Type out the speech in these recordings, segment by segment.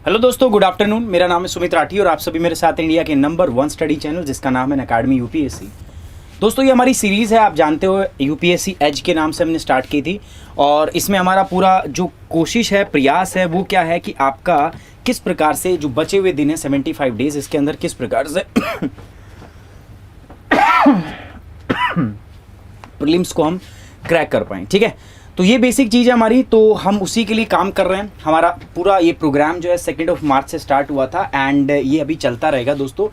Hello दोस्तों, good afternoon. मेरा नाम है सुमित राठी और आप सभी मेरे साथ इंडिया के नंबर 1 स्टडी चैनल जिसका नाम है अनअकैडमी यूपीएससी। दोस्तों, ये हमारी सीरीज़ है, आप जानते हो यूपीएससी एज के नाम से हमने स्टार्ट की थी। और इसमें हमारा पूरा जो कोशिश है, प्रयास है, वो क्या है कि आपका किस प्रकार से जो बचे हुए दिन है 75 डेज, इसके अंदर किस प्रकार से प्रीलिम्स को हम क्रैक कर पाएँ। ठीक है, तो ये बेसिक चीज़ है हमारी, तो हम उसी के लिए काम कर रहे हैं। हमारा पूरा ये प्रोग्राम जो है 2 मार्च से स्टार्ट हुआ था एंड ये अभी चलता रहेगा दोस्तों।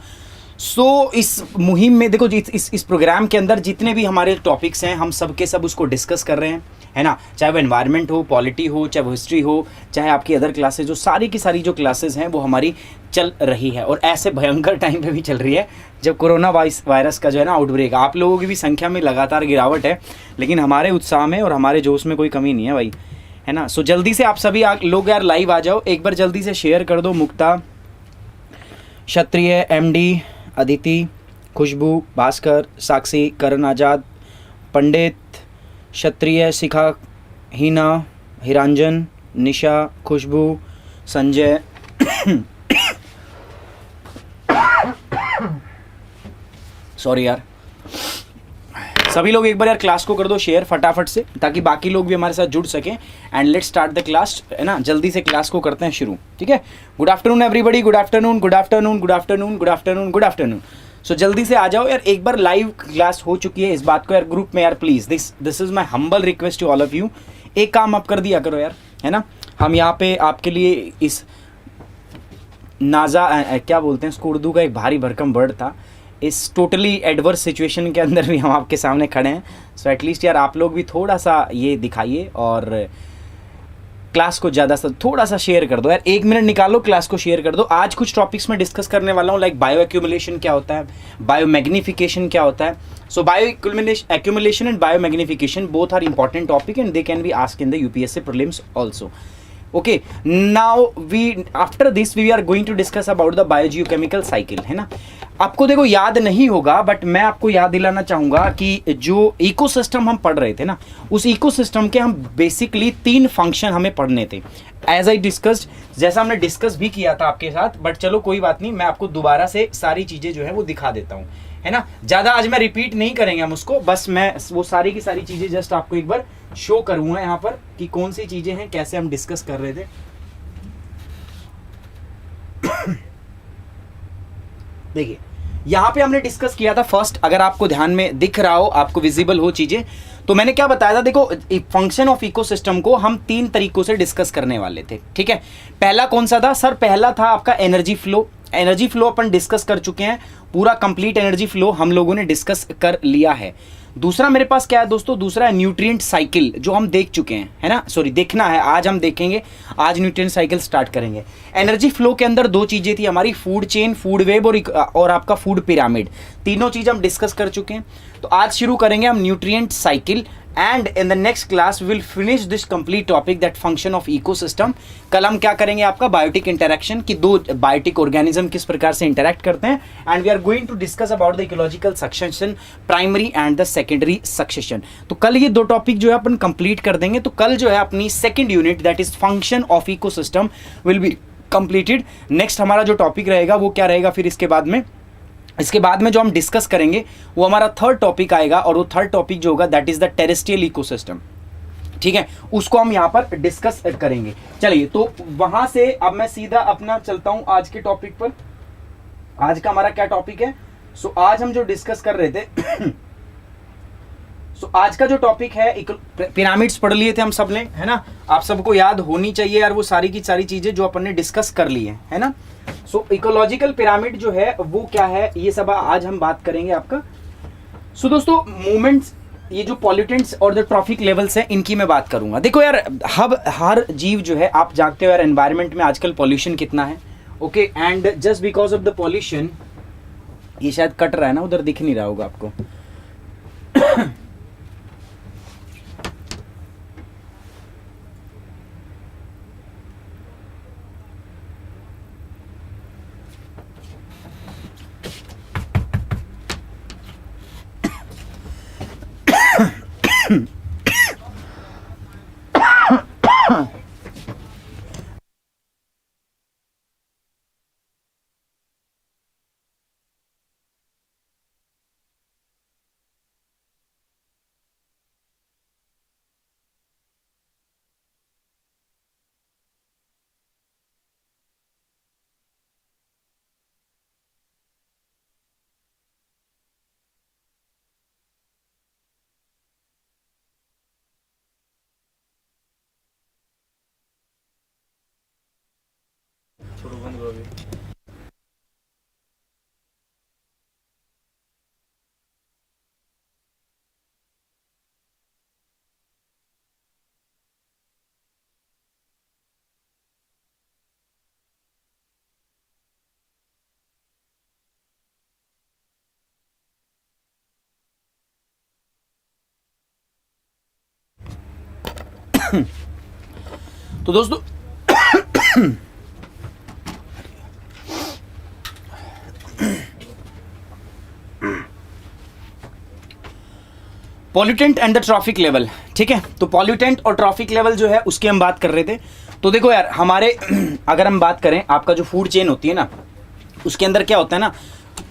इस मुहिम में देखो, इस प्रोग्राम के अंदर जितने भी हमारे टॉपिक्स हैं, हम सब के सब उसको डिस्कस कर रहे हैं, है ना। चाहे वो एनवायरनमेंट हो, पॉलिटी हो, चाहे वो हिस्ट्री हो, चाहे आपकी अदर क्लासेज, जो सारी की सारी जो क्लासेज हैं वो हमारी चल रही है। और ऐसे भयंकर टाइम पे भी चल रही है जब कोरोना वायरस का जो है ना आउटब्रेक। आप लोगों की भी संख्या में लगातार गिरावट है, लेकिन हमारे उत्साह में और हमारे जोश में कोई कमी नहीं है भाई, है ना। सो जल्दी से आप सभी लोग यार लाइव आ जाओ, एक बार जल्दी से शेयर कर दो। मुक्ता, क्षत्रिय, एमडी, अदिति, खुशबू, भास्कर, साक्षी, करण आज़ाद, पंडित, क्षत्रिय, शिखा, हीना, हिरांजन, निशा, खुशबू, संजय सॉरी यार, सभी लोग एक बार यार क्लास को कर दो शेयर फटाफट से, ताकि बाकी लोग भी हमारे साथ जुड़ सकें। And let's start the class, है ना। जल्दी से क्लास को करते हैं शुरू, ठीक है। गुड आफ्टरनून एवरीबडी, good afternoon, good afternoon, good afternoon, good afternoon, good afternoon. So जल्दी से आ जाओ यार, एक बार लाइव क्लास हो चुकी है, इस बात को यार ग्रुप में यार please, this is my humble request to all of you. एक काम आप कर दिया करो यार, है ना। हम यहाँ पे आपके लिए इस क्या बोलते हैं इसको, उर्दू का एक भारी भरकम वर्ड था, इस टोटली एडवर्स सिचुएशन के अंदर भी हम आपके सामने खड़े हैं। सो एटलीस्ट यार आप लोग भी थोड़ा सा ये दिखाइए और क्लास को ज़्यादा सा थोड़ा सा शेयर कर दो यार। 1 मिनट निकालो, क्लास को शेयर कर दो। आज कुछ टॉपिक्स में डिस्कस करने वाला हूँ, लाइक बायो एक्यूमुलेशन क्या होता है, बायो मैग्निफिकेशन क्या होता है। So bio accumulation and bio magnification both are important topic and they can be asked in the UPSC prelims also. Okay, now after this we are going to discuss about the biogeochemical cycle, है ना। आपको देखो याद नहीं होगा, but मैं आपको याद दिलाना चाहूँगा कि जो इकोसिस्टम हम पढ़ रहे थे ना, उस इकोसिस्टम के हम बेसिकली 3 फंक्शन हमें पढ़ने थे। एज आई डिस्कस्ड, जैसा हमने डिस्कस भी किया था आपके साथ, बट चलो कोई बात नहीं, मैं आपको दोबारा से सारी चीज़ें जो है वो दिखा देता हूँ, है ना। ज़्यादा आज मैं रिपीट नहीं करेंगे हम उसको, बस मैं वो सारी की सारी चीज़ें जस्ट आपको एक बार शो करूँगा यहाँ पर कि कौन सी चीज़ें हैं, कैसे हम डिस्कस कर रहे थे। देखिए यहाँ पे हमने डिस्कस किया था फर्स्ट, अगर आपको ध्यान में दिख रहा हो, आपको विजिबल हो चीज़ें, तो मैंने क्या बताया था। देखो, फंक्शन ऑफ इकोसिस्टम को हम 3 तरीकों से डिस्कस करने वाले थे, ठीक है। पहला कौन सा था सर? पहला था आपका एनर्जी फ्लो। एनर्जी फ्लो अपन डिस्कस कर चुके हैं, पूरा कंप्लीट एनर्जी फ्लो हम लोगों ने डिस्कस कर लिया है। दूसरा मेरे पास क्या है दोस्तों? दूसरा है न्यूट्रिएंट साइकिल, जो हम देख चुके हैं, है ना। सॉरी, देखना है, आज हम देखेंगे, आज न्यूट्रिएंट साइकिल स्टार्ट करेंगे। एनर्जी फ्लो के अंदर 2 चीज़ें थी हमारी, फूड चेन, फूड वेब और आपका फूड पिरामिड। तीनों चीज़ हम डिस्कस कर चुके हैं। तो आज शुरू करेंगे हम nutrient cycle and in the next class we will finish this complete topic that function of ecosystem. कल हम क्या करेंगे? आपका बायोटिक इंटरेक्शन की 2 बायोटिक ऑर्गेनिज्म किस प्रकार से इंटरेक्ट करते हैं, and we are going to discuss about the ecological succession, primary and the secondary succession. तो कल ये 2 टॉपिक जो है अपन कंप्लीट कर देंगे। तो कल जो है अपनी second unit that is function of ecosystem will be completed. Next हमारा जो टॉपिक रहेगा वो क्या रहेगा फिर इसके बाद में जो हम डिस्कस करेंगे वो हमारा 3rd टॉपिक आएगा, और वो 3rd टॉपिक जो होगा that is the terrestrial ecosystem, ठीक है। उसको हम यहाँ पर डिस्कस करेंगे। चलिए, तो वहां से अब मैं सीधा अपना चलता हूं आज के टॉपिक पर। आज का हमारा क्या टॉपिक है? सो आज हम जो डिस्कस कर रहे थे आज का जो टॉपिक है, पिरामिड्स पढ़ लिए थे हम सब ने, है ना। आप सबको याद होनी चाहिए यार वो सारी की सारी चीजें जो अपन ने डिस्कस कर ली है ना। सो इकोलॉजिकल पिरामिड जो है वो क्या है, ये सब आज हम बात करेंगे आपका। सो दोस्तों, मूवमेंट्स, ये जो पॉल्यूटेंट्स और जो ट्रॉफिक लेवल्स हैं, इनकी मैं बात करूंगा। देखो यार, हर जीव जो है, आप जानते हो यार एनवायरनमेंट में आजकल पॉल्यूशन कितना है, okay. And just because of the pollution, ये शायद कट रहा है ना, उधर दिख नहीं रहा होगा आपको। तो दोस्तों pollutant and the trophic level, ठीक है। तो पॉल्यूटेंट और ट्रॉफिक लेवल जो है उसकी हम बात कर रहे थे। तो देखो यार, हमारे अगर हम बात करें, आपका जो फूड चेन होती है ना, उसके अंदर क्या होता है ना,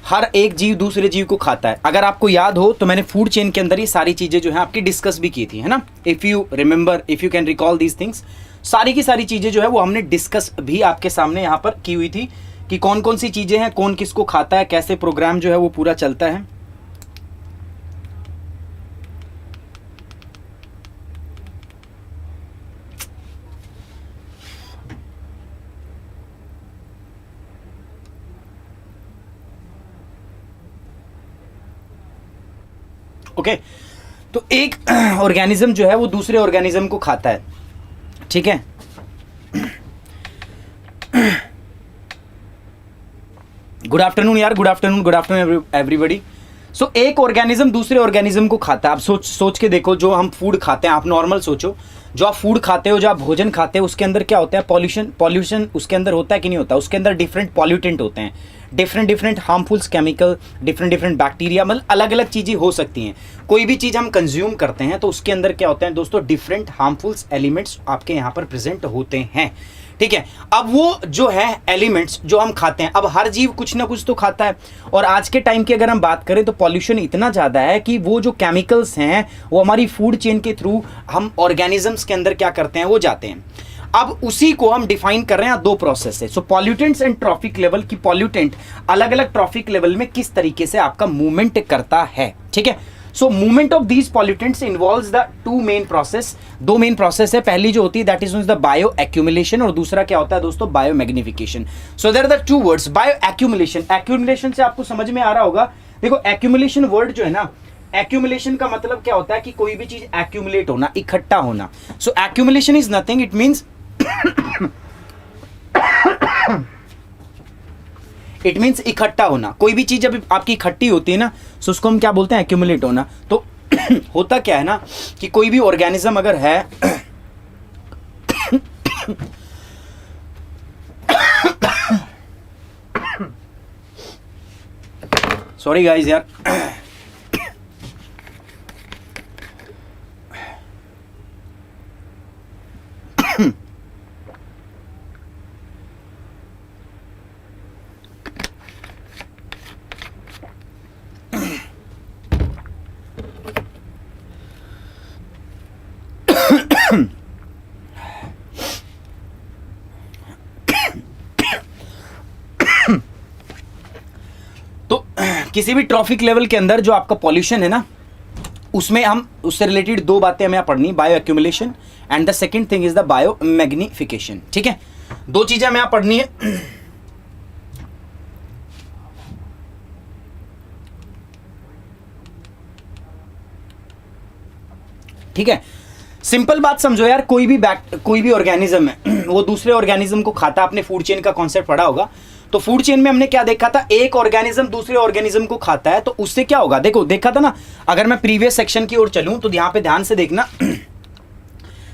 हर एक जीव दूसरे जीव को खाता है। अगर आपको याद हो तो मैंने फूड चेन के अंदर ये सारी चीजें जो है आपकी डिस्कस भी की थी, है ना। If you remember, if you can recall these things, सारी की सारी चीजें जो है वो हमने डिस्कस भी आपके सामने यहाँ पर की हुई थी कि कौन कौन सी चीजें हैं, कौन किसको खाता है, कैसे प्रोग्राम जो है वो पूरा चलता है। ओके तो एक ऑर्गेनिज्म जो है वो दूसरे ऑर्गेनिज्म को खाता है, ठीक है। गुड आफ्टरनून यार, गुड आफ्टरनून एवरीबॉडी। सो एक ऑर्गेनिज्म दूसरे ऑर्गेनिज्म को खाता है। आप सोच के देखो, जो हम फूड खाते हैं, आप नॉर्मल सोचो, जो आप फूड खाते हो, जो आप भोजन खाते हो, उसके अंदर क्या होता है, पॉल्यूशन उसके अंदर होता है कि नहीं होता। उसके अंदर डिफरेंट पॉल्यूटेंट होते हैं, different harmfuls chemical, different bacteria, मतलब अलग अलग चीज़ें हो सकती हैं। कोई भी चीज़ हम कंज्यूम करते हैं तो उसके अंदर क्या होता है दोस्तों, डिफरेंट हार्मफुल्स एलिमेंट्स आपके यहाँ पर प्रेजेंट होते हैं, ठीक है। अब वो जो है एलिमेंट्स जो हम खाते हैं, अब हर जीव कुछ ना कुछ तो खाता है। और आज के टाइम की अगर हम बात करें तो पॉल्यूशन इतना ज़्यादा है कि वो जो केमिकल्स हैं वो हमारी फूड चेन के थ्रू हम ऑर्गेनिजम्स के अंदर क्या करते हैं, वो जाते हैं। अब उसी को हम डिफाइन कर रहे हैं दो प्रोसेस से। सो पॉल्यूटेंट्स एंड ट्रॉफिक लेवल की, पॉल्यूटेंट अलग अलग ट्रॉफिक लेवल में किस तरीके से आपका मूवमेंट करता है, ठीक है। So movement of these pollutants involves the two main process, दो मेन प्रोसेस है। पहली जो होती है that is the bio accumulation, और दूसरा क्या होता है दोस्तों, bio magnification. So there are the two words. Bio accumulation, accumulation से आपको समझ में आ रहा होगा। देखो एक्यूमुलेशन वर्ड जो है ना, एक्यूमुलेशन का मतलब क्या होता है कि कोई भी चीज एक्यूमुलेट होना, इकट्ठा होना। So accumulation is nothing, it means it means इकट्ठा होना। कोई भी चीज जब आपकी इकट्ठी होती है ना, तो उसको हम क्या बोलते हैं, एक्यूमुलेट होना। तो होता क्या है ना कि कोई भी ऑर्गेनिज्म अगर है सॉरी गाइस यार, तो किसी भी ट्रॉफिक लेवल के अंदर जो आपका पॉल्यूशन है ना, उसमें हम उससे रिलेटेड दो बातें हमें पढ़नी, bio accumulation and the second thing is the bio magnification, ठीक है। दो चीजें हमें यहाँ पढ़नी है। ठीक है, सिंपल बात समझो यार, कोई भी ऑर्गेनिज्म है वो दूसरे ऑर्गेनिज्म को खाता। आपने फूड चेन का कॉन्सेप्ट पढ़ा होगा। तो फूड चेन में हमने क्या देखा था, एक ऑर्गेनिज्म दूसरे ऑर्गेनिज्म को खाता है, तो उससे क्या होगा, देखो देखा था ना। अगर मैं प्रीवियस सेक्शन की ओर चलूं तो यहाँ पे ध्यान से देखना,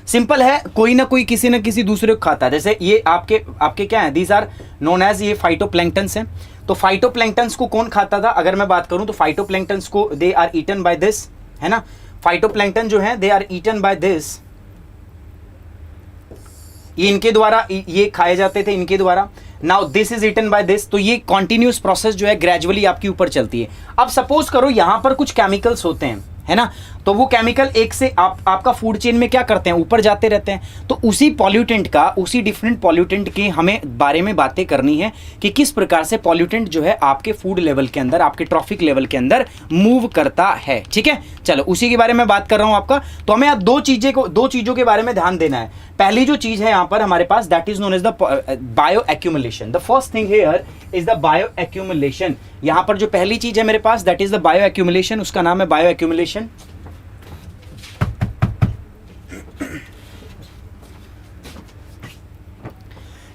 सिंपल है, कोई ना कोई किसी ना किसी दूसरे को खाता है। जैसे ये आपके क्या है, दीज आर नोन एज, ये फाइटोप्लैंक्टन्स हैं। तो फाइटोप्लैंक्टन्स को कौन खाता था, अगर मैं बात करूं तो फाइटोप्लैंक्टन्स को they are eaten by this, है ना। फाइटोप्लैंक्टन जो है they are eaten by this, ये इनके द्वारा ये खाए जाते थे, इनके द्वारा। Now this is eaten by this. तो ये कॉन्टिन्यूस प्रोसेस जो है ग्रेजुअली आपके ऊपर चलती है। अब सपोज करो यहां पर कुछ केमिकल्स होते हैं, है ना। तो वो केमिकल एक से आपका फूड चेन में क्या करते हैं, ऊपर जाते रहते हैं। तो उसी पॉल्यूटेंट का, उसी डिफरेंट पॉल्यूटेंट के हमें बारे में बातें करनी है कि किस प्रकार से पॉल्यूटेंट जो है आपके फूड लेवल के अंदर, आपके ट्रॉफिक लेवल के अंदर मूव करता है, ठीक है। चलो उसी के बारे में बात कर रहा हूं आपका। तो हमें आप दो चीजों के बारे में ध्यान देना है। पहली जो चीज है यहां पर हमारे पास, that is known as the bio accumulation. The first thing here is the bio accumulation. यहां पर जो पहली चीज है मेरे पास, that is the bio accumulation, उसका नाम है बायो एक्यूमुलेशन।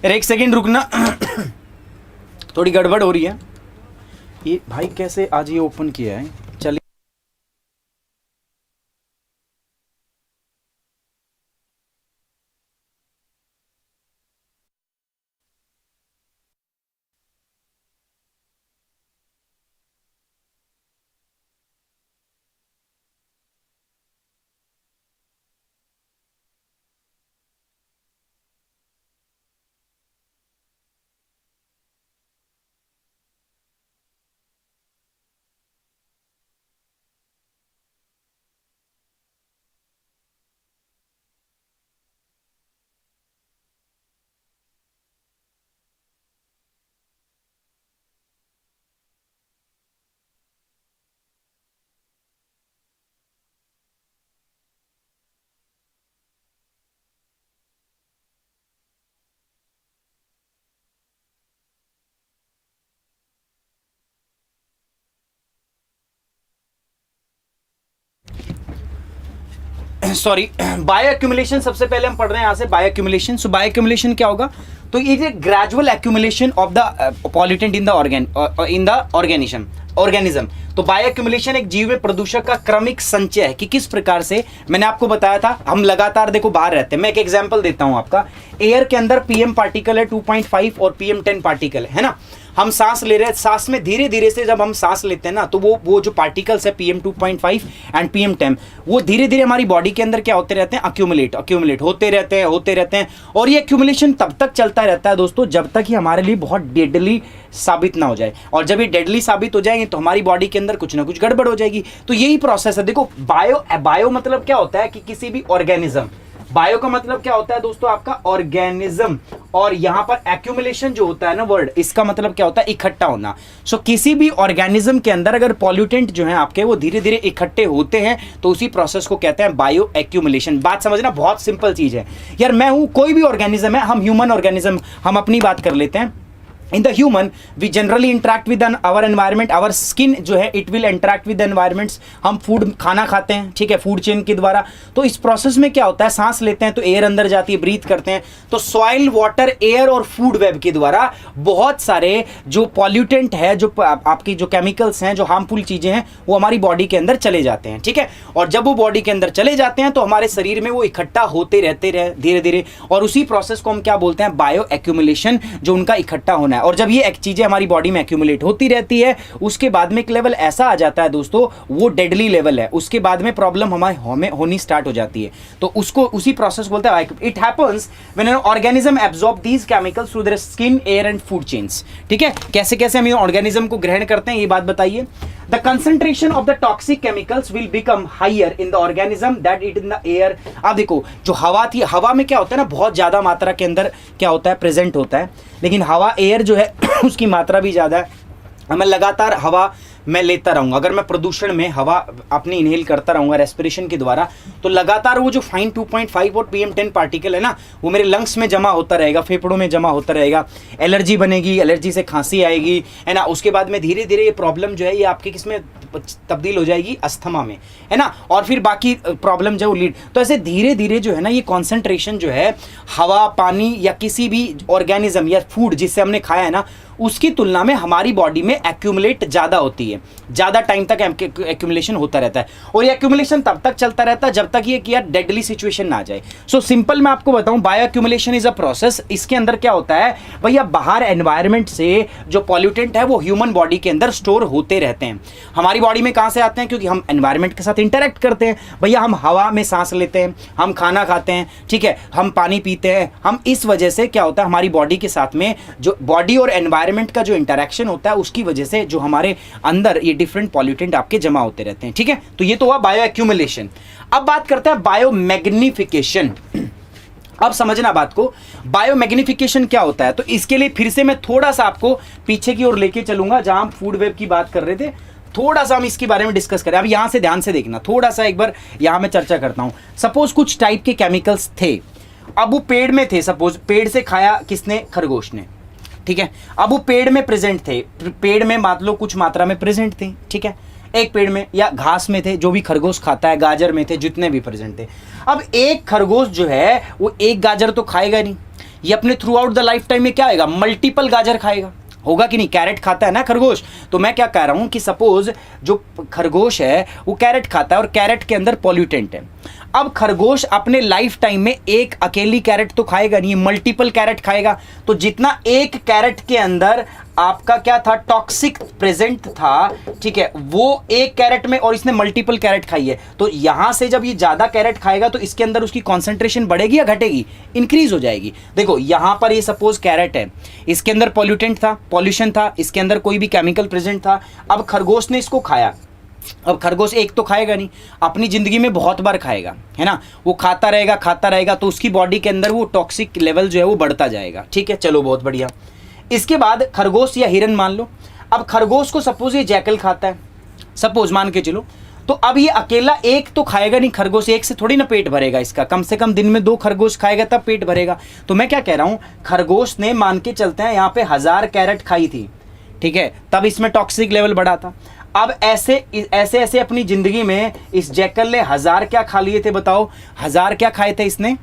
एक सेकेंड रुकना, थोड़ी गड़बड़ हो रही है। ये भाई कैसे आज ये ओपन किया है, सॉरी, बायो एक्यूमुलेशन सबसे पहले हम पढ़ रहे हैं यहाँ से बायो एक्यूमुलेशन। सो बायो एक्यूमुलेशन क्या होगा, तो ये gradual accumulation of the pollutant in the organism. तो बायो एक्यूमुलेशन एक जीव में प्रदूषक का क्रमिक संचय है कि किस प्रकार से, मैंने आपको बताया था हम लगातार देखो बाहर रहते हैं। मैं एक एग्जांपल देता हूं आपका, एयर के अंदर पीएम पार्टिकल है 2.5 और पीएम 10 पार्टिकल है ना। हम सांस ले रहे हैं, सांस में धीरे धीरे से जब हम सांस लेते हैं ना, तो वो जो पार्टिकल्स है पीएम 2.5 एंड पीएम 10, वो धीरे धीरे हमारी बॉडी के अंदर क्या होते रहते हैं, अक्यूमुलेट होते रहते हैं। और ये एक्यूमुलेशन तब तक चलता रहता है दोस्तों जब तक ये हमारे लिए बहुत डेडली साबित ना हो जाए। और जब ये डेडली साबित हो जाएंगे तो हमारी बॉडी के अंदर कुछ ना कुछ गड़बड़ हो जाएगी। तो यही प्रोसेस है। देखो बायो मतलब क्या होता है कि किसी भी ऑर्गेनिज्म, बायो का मतलब क्या होता है दोस्तों आपका ऑर्गेनिज्म, और यहां पर एक्यूमुलेशन जो होता है ना वर्ड, इसका मतलब क्या होता है इकट्ठा होना। सो किसी भी ऑर्गेनिज्म के अंदर अगर पॉल्यूटेंट जो है आपके वो धीरे धीरे इकट्ठे होते हैं तो उसी प्रोसेस को कहते हैं बायो एक्यूमुलेशन। बात समझना, बहुत सिंपल चीज है यार। मैं हूं, कोई भी ऑर्गेनिज्म है, हम ह्यूमन ऑर्गेनिज्म, हम अपनी बात कर लेते हैं। In the human we generally interact with our environment, our skin जो है it will interact with environments. हम फूड खाना खाते हैं, ठीक है, फूड चेन के द्वारा। तो इस प्रोसेस में क्या होता है, सांस लेते हैं तो एयर अंदर जाती है, ब्रीथ करते हैं, तो सॉइल, वाटर, एयर और फूड वेब के द्वारा बहुत सारे जो पॉल्यूटेंट है, जो आपकी जो केमिकल्स हैं, जो हार्मफुल चीजें हैं, वो हमारी बॉडी के अंदर चले जाते हैं, ठीक है। और जब वो बॉडी के अंदर चले जाते हैं तो हमारे शरीर में वो इकट्ठा होते रहते धीरे धीरे, और उसी प्रोसेस को हम क्या बोलते हैं, बायो एक्यूमुलेशन, जो उनका इकट्ठा होना है। और जब ये चीजें हमारी बॉडी में एक्यूमुलेट होती रहती है, उसके बाद में एक लेवल ऐसा आ जाता है दोस्तों, वो डेडली लेवल है, उसके बाद में प्रॉब्लम हमें होनी स्टार्ट हो जाती है। तो उसको, उसी प्रोसेस बोलते हैं it happens when an organism absorb these chemicals through their skin, air and food chains, ठीक है। कैसे कैसे हम ये ऑर्गेनिज्म को ग्रहण करते हैं, ये बात बताइए। The concentration of the toxic chemicals will become higher in the organism that it in the air। अब देखो, जो हवा थी, हवा में क्या होता है ना, बहुत ज्यादा मात्रा के अंदर क्या होता है, प्रेजेंट होता है, लेकिन हवा, एयर जो है उसकी मात्रा भी ज्यादा है। मैं लगातार हवा मैं लेता रहूंगा, अगर मैं प्रदूषण में हवा अपनी इनहेल करता रहूंगा रेस्पिरेशन के द्वारा, तो लगातार वो जो फाइन 2.5 और पीएम 10 पार्टिकल है ना, वो मेरे लंग्स में जमा होता रहेगा, फेफड़ों में जमा होता रहेगा, एलर्जी बनेगी, एलर्जी से खांसी आएगी, है ना। उसके बाद में धीरे धीरे ये प्रॉब्लम जो है ये आपके किसमें तब्दील हो जाएगी, अस्थमा में, है ना। और फिर बाकी प्रॉब्लम जो लीड, तो ऐसे धीरे धीरे जो है ना ये कॉन्सेंट्रेशन जो है हवा, पानी या किसी भी ऑर्गेनिज्म या फूड जिससे हमने खाया है ना, उसकी तुलना में हमारी बॉडी में एक्यूमुलेट ज़्यादा होती है, ज़्यादा टाइम तक एक्यूमुलेशन होता रहता है। और ये एक्यूमुलेशन तब तक चलता रहता है जब तक ये कि यार डेडली सिचुएशन ना आ जाए। सो सिंपल मैं आपको बताऊं, bio accumulation is a process. इसके अंदर क्या होता है भैया, बाहर एनवायरनमेंट से जो पॉल्यूटेंट है वो ह्यूमन बॉडी के अंदर स्टोर होते रहते हैं। हमारी बॉडी में कहाँ से आते हैं, क्योंकि हम एनवायरनमेंट के साथ इंटरेक्ट करते हैं भैया। हम हवा में सांस लेते हैं, हम खाना खाते हैं, ठीक है, हम पानी पीते हैं, हम इस वजह से क्या होता है हमारी बॉडी के साथ में जो बॉडी और एनवायरनमेंट का जो इंटरेक्शन होता है उसकी वजह से जो हमारे अंदर ये डिफरेंट पॉल्यूटेंट आपके जमा होते रहते हैं, ठीक है। तो ये तो हुआ बायो एक्यूमुलेशन। अब बात करते हैं बायो मैग्निफिकेशन। अब समझना बात को, बायो मैग्निफिकेशन क्या होता है। तो इसके लिए फिर से मैं थोड़ा सा आपको पीछे की ओर लेके चलूंगा, जहां हम फूड वेब की बात कर रहे थे, थोड़ा सा हम इसके बारे में डिस्कस करें। अब यहां से ध्यान से देखना, थोड़ा सा एक बार यहां मैं चर्चा करता हूं। सपोज कुछ टाइप के केमिकल्स थे, अब वो पेड़ में थे, सपोज पेड़ से खाया किसने, खरगोश ने, ठीक है। अब वो पेड़ में प्रेजेंट थे, पेड़ में मान लो कुछ मात्रा में प्रेजेंट थे, ठीक है, एक पेड़ में या घास में थे, जो भी खरगोश खाता है, गाजर में थे, जितने भी प्रेजेंट थे। अब एक खरगोश जो है वो एक गाजर तो खाएगा नहीं, ये अपने through out the life time में क्या आएगा, मल्टीपल गाजर खाएगा, होगा कि नहीं। कैरेट खाता है ना खरगोश, तो मैं क्या कह रहा हूं कि सपोज जो खरगोश है वो कैरेट खाता है और कैरेट के अंदर पॉल्यूटेंट है। अब खरगोश अपने लाइफ टाइम में एक अकेली कैरेट तो खाएगा नहीं, मल्टीपल कैरेट खाएगा। तो जितना एक कैरेट के अंदर आपका क्या था, टॉक्सिक प्रेजेंट था, ठीक है, वो एक कैरेट में, और इसने मल्टीपल कैरेट खाई है, तो यहां से जब ये ज्यादा कैरेट खाएगा तो इसके अंदर उसकी कॉन्सेंट्रेशन बढ़ेगी या घटेगी, इंक्रीज हो जाएगी। देखो यहां पर ये सपोज कैरेट है, इसके अंदर पॉल्यूटेंट था, पॉल्यूशन था, इसके अंदर कोई भी केमिकल प्रेजेंट था। अब खरगोश ने इसको खाया, अब खरगोश एक तो खाएगा नहीं, अपनी जिंदगी में बहुत बार खाएगा, है ना, वो खाता रहेगा, तो उसकी बॉडी के अंदर वो टॉक्सिक लेवल जो है वो बढ़ता जाएगा, ठीक है। चलो बहुत बढ़िया। इसके बाद खरगोश या हिरन मान लो, अब खरगोश को सपोज ये जैकल खाता है, सपोज मान के चलो, तो अब ये अकेला एक तो खाएगा नहीं, खरगोश एक से थोड़ी ना पेट भरेगा इसका, कम से कम दिन में 2 खरगोश खाएगा तब पेट भरेगा। तो मैं क्या कह रहा हूं, खरगोश ने मान के चलते हैं यहाँ पे 1000 कैरेट खाई थी, ठीक है, तब इसमें टॉक्सिक लेवल बढ़ा था। अब ऐसे ऐसे ऐसे अपनी जिंदगी में इस जैकल ने 1000 क्या खा लिए थे बताओ, 1000 क्या खाए थे इसने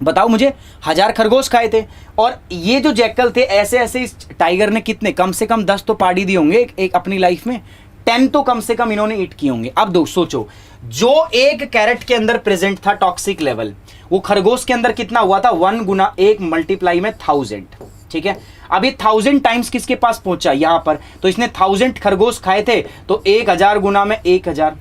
बताओ मुझे, 1000 खरगोश खाए थे। और ये जो जैकल थे ऐसे ऐसे इस टाइगर ने कितने, कम से कम 10 तो पार्टी दिए होंगे एक अपनी लाइफ में, 10 तो कम से कम इन्होंने ईट किए होंगे। अब दो सोचो, जो 1 कैरेट के अंदर प्रेजेंट था टॉक्सिक लेवल, वो खरगोश के अंदर कितना हुआ था, 1 गुना 1 मल्टीप्लाई में 1000, ठीक है। अब ये 1000 टाइम्स किसके पास पहुंचा, यहां पर, तो इसने 1000 खरगोश खाए थे, तो 1000 गुना में 1000,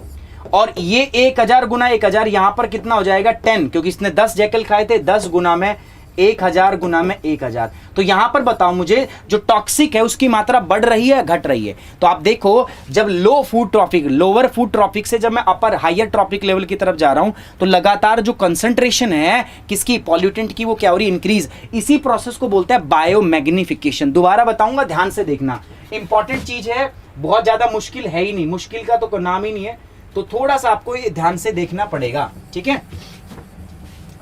और ये 1000 गुना 1000 यहां पर कितना हो जाएगा 10, क्योंकि इसने 10 जैकल खाए थे, 10 गुना में 1000 गुना में 1000। तो यहां पर बताओ मुझे जो टॉक्सिक है उसकी मात्रा बढ़ रही है घट रही है। तो आप देखो जब low food trophic, lower food trophic से जब मैं अपर हायर ट्रॉफिक लेवल की तरफ जा रहा हूं, तो लगातार जो कंसंट्रेशन है किसकी, पॉल्यूटेंट की, वो क्या हो रही, इंक्रीज। इसी प्रोसेस को बोलते हैं बायोमैग्निफिकेशन। दोबारा बताऊंगा, ध्यान से देखना, इंपॉर्टेंट चीज है, बहुत ज्यादा मुश्किल है ही नहीं, मुश्किल का तो नाम ही नहीं है, तो थोड़ा सा आपको ये ध्यान से देखना पड़ेगा, ठीक है।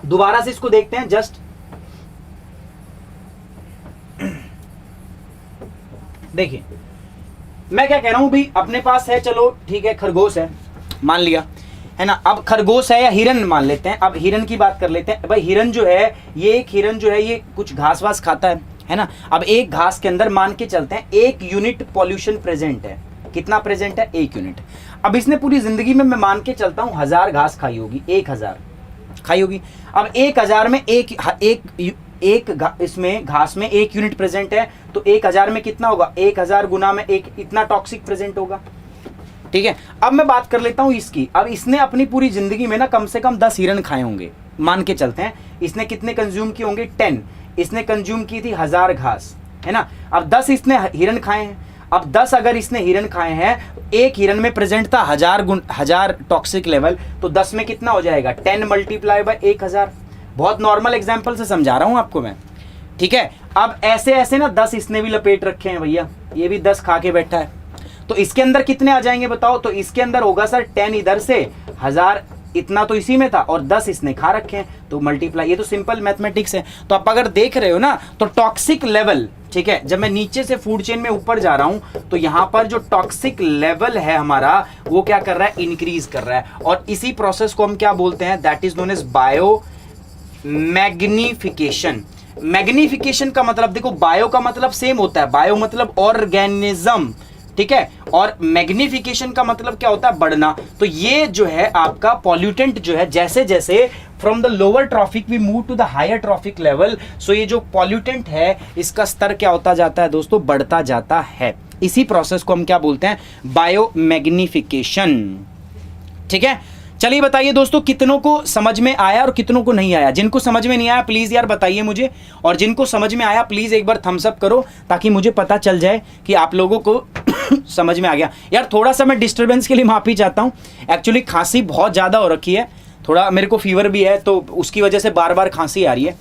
दोबारा से इसको देखते हैं जस्ट, देखिए मैं क्या कह रहा हूं भाई, अपने पास है, चलो ठीक है, खरगोश है मान लिया, है ना। अब खरगोश है या हिरन मान लेते हैं, अब हिरन की बात कर लेते हैं। भाई हिरन जो है, ये एक हिरन जो है ये कुछ घास वास खाता है ना। अब एक घास के अंदर मान के चलते हैं 1 यूनिट पॉल्यूशन प्रेजेंट है, कितना प्रेजेंट है, 1 यूनिट। अब इसने पूरी जिंदगी में मैं मान के चलता हूं 1000 घास खाई होगी, 1000 खाई होगी। अब 1000 में इसमें घास में 1 यूनिट प्रेजेंट है, तो 1000 में कितना होगा, 1000 गुना में 1, इतना टॉक्सिक प्रेजेंट होगा, ठीक है। अब मैं बात कर लेता हूं इसकी। अब इसने अपनी पूरी जिंदगी में ना कम से कम 10 हिरन खाए होंगे, मान के चलते हैं। इसने कितने कंज्यूम किए होंगे, 10। इसने कंज्यूम की थी 1000 घास, है ना। अब 10 इसने हिरन खाए हैं। अब 10 अगर इसने हिरन खाए हैं, तो एक हिरन में प्रेजेंट था 1000 टॉक्सिक लेवल, तो 10 में कितना हो जाएगा, 10 मल्टीप्लाई बाय 1000। बहुत नॉर्मल एग्जांपल से समझा रहा हूं आपको मैं, ठीक है। अब ऐसे ऐसे ना 10 इसने भी लपेट रखे हैं भैया, ये भी 10 खा के बैठा है, तो इसके अंदर कितने आ जाएंगे बताओ, तो इसके अंदर होगा सर 10 इधर से, 1000 इतना तो इसी में था, और 10 इसने खा रखे हैं, तो मल्टीप्लाई। ये तो सिंपल मैथमेटिक्स है। तो आप अगर देख रहे हो ना, तो टॉक्सिक लेवल, ठीक है, जब मैं नीचे से फूड चेन में ऊपर जा रहा हूं, तो यहां पर जो टॉक्सिक लेवल है हमारा, वो क्या कर रहा है, इंक्रीज कर रहा है। और इसी प्रोसेस को हम क्या बोलते हैं, that is known as bio magnification. Magnification का मतलब देखो, बायो का मतलब सेम होता है, बायो मतलब ऑर्गेनिज्म, ठीक है, और मैग्निफिकेशन का मतलब क्या होता है, बढ़ना। तो ये जो है आपका पॉल्यूटेंट जो है, जैसे जैसे from the lower trophic we move to the higher trophic level, so ये जो पॉल्यूटेंट है इसका स्तर क्या होता जाता है दोस्तों, बढ़ता जाता है। इसी प्रोसेस को हम क्या बोलते हैं, बायो मैग्निफिकेशन, ठीक है। चलिए बताइए दोस्तों, कितनों को समझ में आया और कितनों को नहीं आया। जिनको समझ में नहीं आया प्लीज यार बताइए मुझे, और जिनको समझ में आया प्लीज एक बार थम्स अप करो, ताकि मुझे पता चल जाए कि आप लोगों को समझ में आ गया। यार थोड़ा सा मैं डिस्टर्बेंस के लिए माफी चाहता हूँ, एक्चुअली खांसी बहुत ज़्यादा हो रखी है, थोड़ा मेरे को फीवर भी है, तो उसकी वजह से बार बार खांसी आ रही है।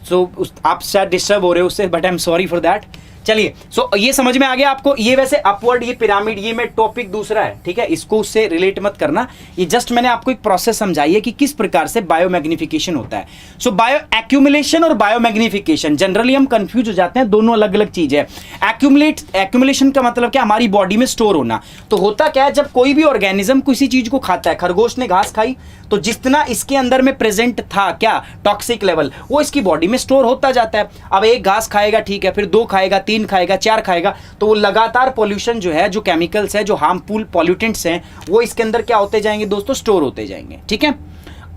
सो आप शायद डिस्टर्ब हो रहे हो उससे, but I am sorry for that. चलिए, सो ये समझ में आ गया आपको। ये वैसे अपवर्ड, ये पिरामिड, ये में टॉपिक दूसरा है, ठीक है, इसको उससे रिलेट मत करना। ये जस्ट मैंने आपको एक प्रोसेस समझाई है कि किस प्रकार से बायोमैग्निफिकेशन होता है। सो बायो एक्यूमुलेशन और बायोमैग्निफिकेशन, जनरली हम कंफ्यूज हो जाते हैं, दोनों अलग अलग चीज है। एक्यूमुलेशन का मतलब क्या, हमारी बॉडी में स्टोर होना। तो होता क्या है, जब कोई भी ऑर्गेनिज्म किसी चीज को खाता है, खरगोश ने घास खाई, तो जितना इसके अंदर में प्रेजेंट था क्या, टॉक्सिक लेवल, वो इसकी बॉडी में स्टोर होता जाता है। अब एक घास खाएगा, ठीक है, फिर 2 खाएगा, 3 खाएगा, 4 खाएगा, तो वो लगातार पॉल्यूशन जो है, जो केमिकल्स है, जो हार्मफुल पॉल्यूटेंट्स हैं, वो इसके अंदर क्या होते जाएंगे दोस्तों, स्टोर होते जाएंगे, ठीक है।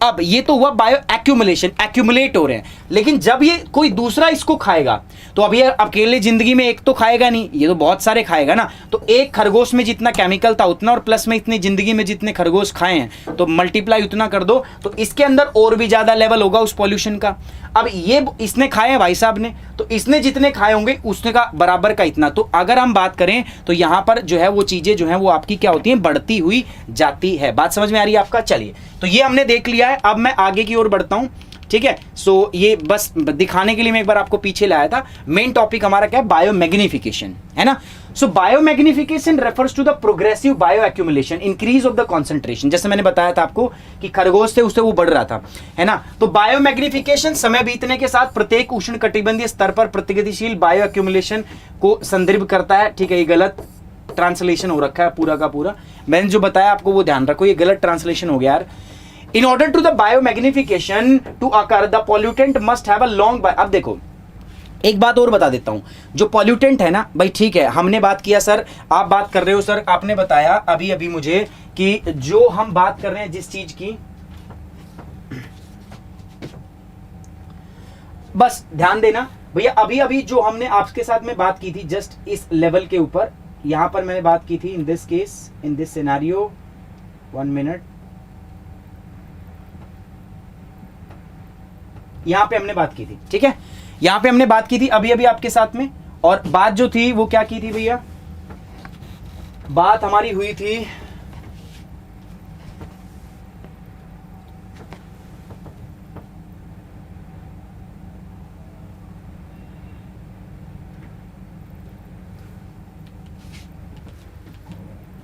अब ये तो हुआ बायो एक्यूमुलेशन, एक्यूमुलेट हो रहे हैं। लेकिन जब ये कोई दूसरा इसको खाएगा, तो अब ये अकेले जिंदगी में एक तो खाएगा नहीं, ये तो बहुत सारे खाएगा ना। तो एक खरगोश में जितना केमिकल था उतना, और प्लस में इतनी जिंदगी में जितने खरगोश खाए हैं, तो मल्टीप्लाई उतना कर दो, तो इसके अंदर और भी ज्यादा लेवल होगा उस पॉल्यूशन का। अब ये इसने खाए हैं भाई साहब ने, तो इसने जितने खाए होंगे उसने का बराबर का इतना। तो अगर हम बात करें तो यहां पर जो है वो चीजें जो है वो आपकी क्या होती हैं, बढ़ती हुई जाती है। बात समझ में आ रही है आपका। चलिए, तो ये हमने देख लिया है, अब मैं आगे की ओर बढ़ता हूं, ठीक है। सो ये बस दिखाने के लिए मैं एक बार आपको पीछे लाया था। मेन टॉपिक हमारा क्या है, बायोमैग्निफिकेशन, है ना। So biomagnification refers to the progressive bio accumulation, increase of the concentration. जैसे मैंने बताया था आपको कि खरगोश से उससे वो बढ़ रहा था, है ना। तो बायोमैग्निफिकेशन समय बीतने के साथ प्रत्येक उष्णकटिबंधीय स्तर पर प्रगतिशील बायो एक्यूमुलेशन को संदर्भ करता है, ठीक है। ये गलत ट्रांसलेशन हो रखा है पूरा का पूरा, मैंने जो बताया आपको वो ध्यान रखो, ये गलत ट्रांसलेशन हो गया यार। In order to the biomagnification to occur the pollutant must have a long. अब देखो एक बात और बता देता हूं, जो पॉल्यूटेंट है ना भाई, ठीक है हमने बात किया सर, आप बात कर रहे हो सर, आपने बताया अभी अभी मुझे कि जो हम बात कर रहे हैं जिस चीज की, बस ध्यान देना भैया, अभी अभी जो हमने आपके साथ में बात की थी जस्ट इस लेवल के ऊपर, यहां पर मैंने बात की थी in this case, in this scenario, 1 minute, यहां पे हमने बात की थी, ठीक है, यहां पे हमने बात की थी अभी अभी आपके साथ में। और बात जो थी वो क्या की थी भैया, बात हमारी हुई थी